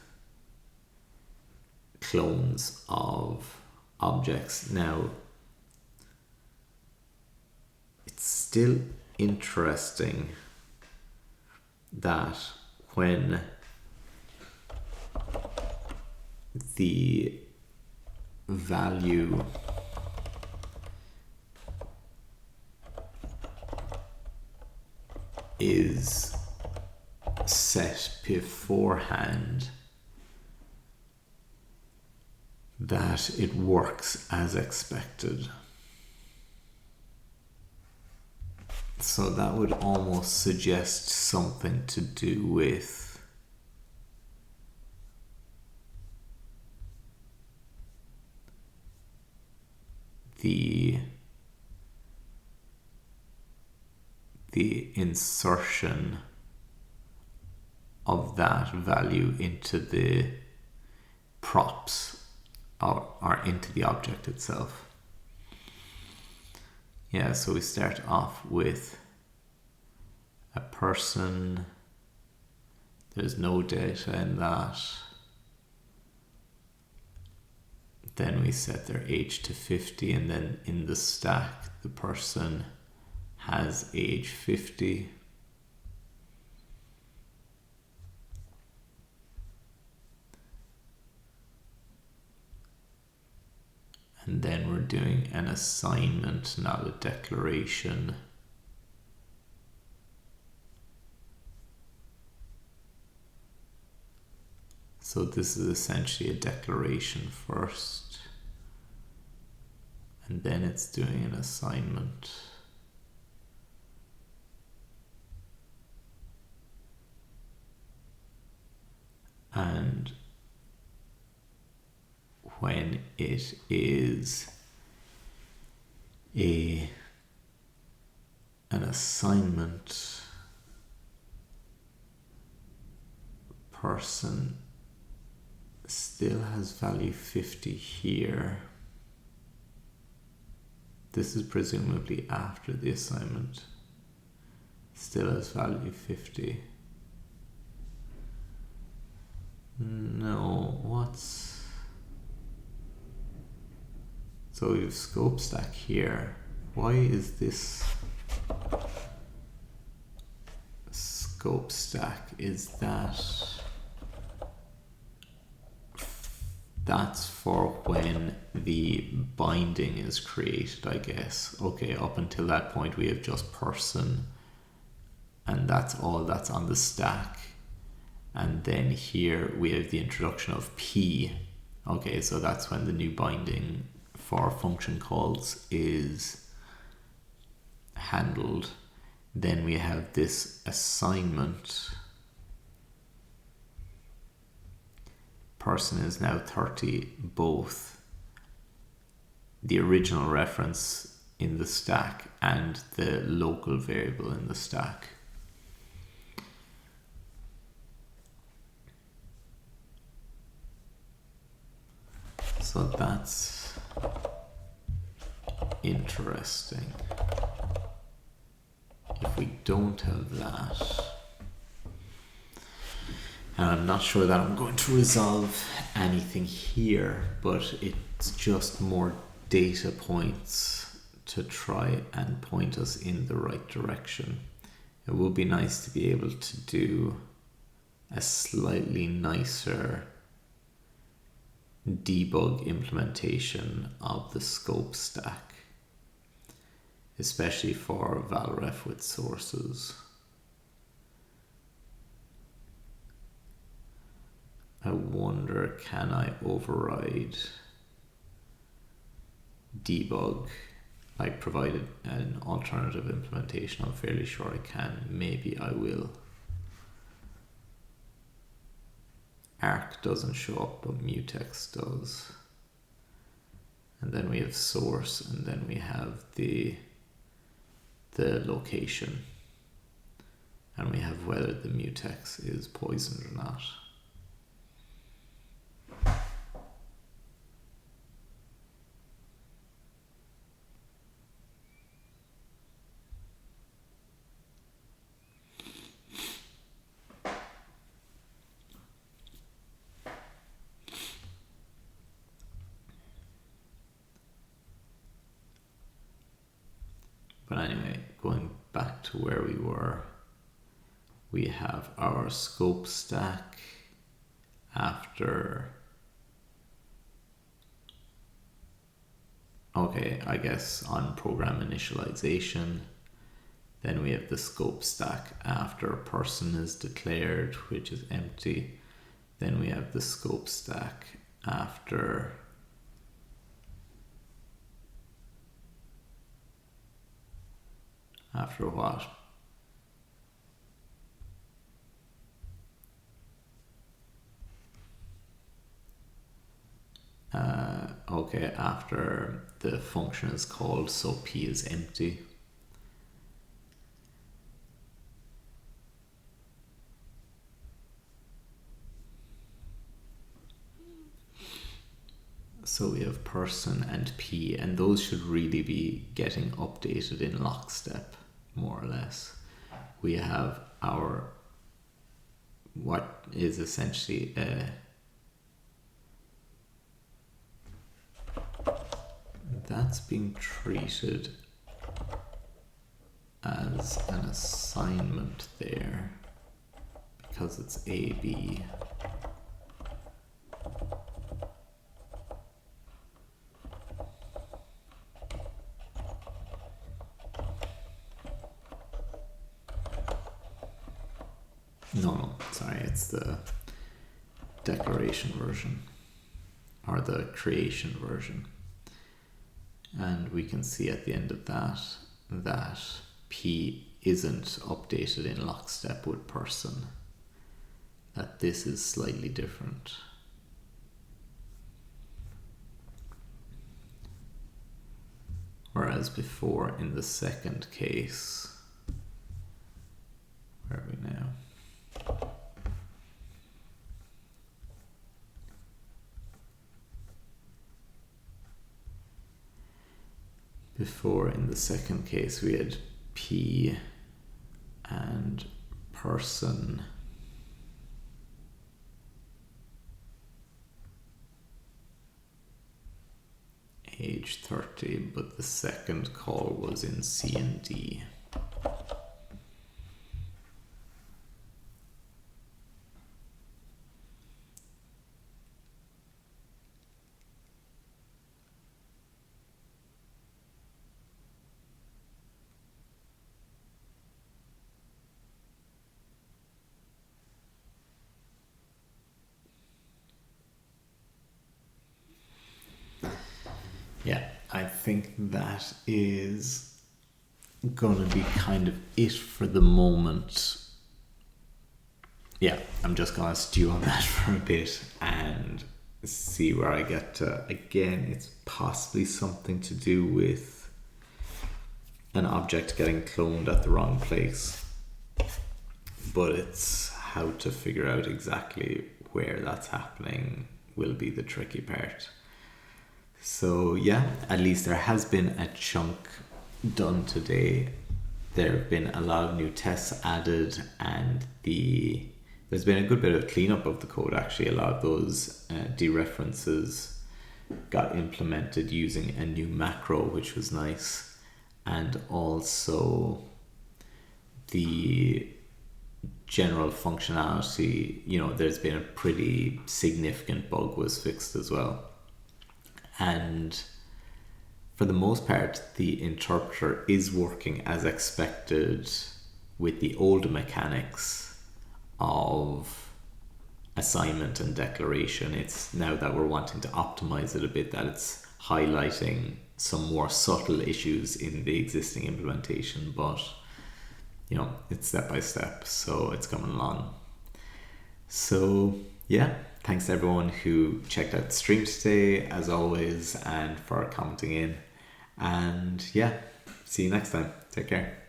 Speaker 1: clones of objects. Now, it's still interesting that when the value is set beforehand, that it works as expected. So that would almost suggest something to do with the insertion of that value into the props or into the object itself. Yeah, so we start off with a person. There's no data in that. Then we set their age to 50, and then in the stack the person has age 50. And then we're doing an assignment, not a declaration. So this is essentially a declaration first, and then it's doing an assignment. And when it is an assignment, person still has value 50 here. This is presumably after the assignment. Still has value 50. No, what's... So we have scope stack here. Why is this scope stack? Is that's for when the binding is created, I guess. Okay, up until that point we have just person, and that's all that's on the stack. And then here we have the introduction of P. Okay, so that's when the new binding for function calls is handled. Then we have this assignment. Person is now 30, both the original reference in the stack and the local variable in the stack. So that's interesting. If we don't have that, and I'm not sure that I'm going to resolve anything here, but it's just more data points to try and point us in the right direction. It would be nice to be able to do a slightly nicer debug implementation of the scope stack, especially for valref with sources. I wonder, can I override debug? I provided an alternative implementation. I'm fairly sure I can. Maybe I will. Arc doesn't show up, but mutex does. And then we have source, and then we have the location, and we have whether the mutex is poisoned or not. going back to where we were, we have our scope stack after, okay, I guess on program initialization. Then we have the scope stack after a person is declared, which is empty. Then we have the scope stack after what? Okay, after the function is called, so P is empty. So we have person and P, and those should really be getting updated in lockstep, more or less. We have our, what is essentially that's being treated as an assignment there because it's AB. No, sorry, it's the declaration version or the creation version. And we can see at the end of that P isn't updated in lockstep with person, that this is slightly different. Whereas before in the second case, where are we now? Before in the second case we had P and person age 30, but the second call was in C and D. Yeah, I think that is gonna be kind of it for the moment. Yeah, I'm just gonna stew on that for a bit and see where I get to. Again, it's possibly something to do with an object getting cloned at the wrong place, but it's how to figure out exactly where that's happening will be the tricky part. So yeah, at least there has been a chunk done today. There have been a lot of new tests added, and there's been a good bit of cleanup of the code actually. A lot of those dereferences got implemented using a new macro, which was nice. And also the general functionality, there's been a pretty significant bug was fixed as well. And for the most part, the interpreter is working as expected with the old mechanics of assignment and declaration. It's now that we're wanting to optimize it a bit that it's highlighting some more subtle issues in the existing implementation, but it's step by step, so it's coming along. So yeah, thanks to everyone who checked out the stream today, as always, and for commenting in. And yeah, see you next time. Take care.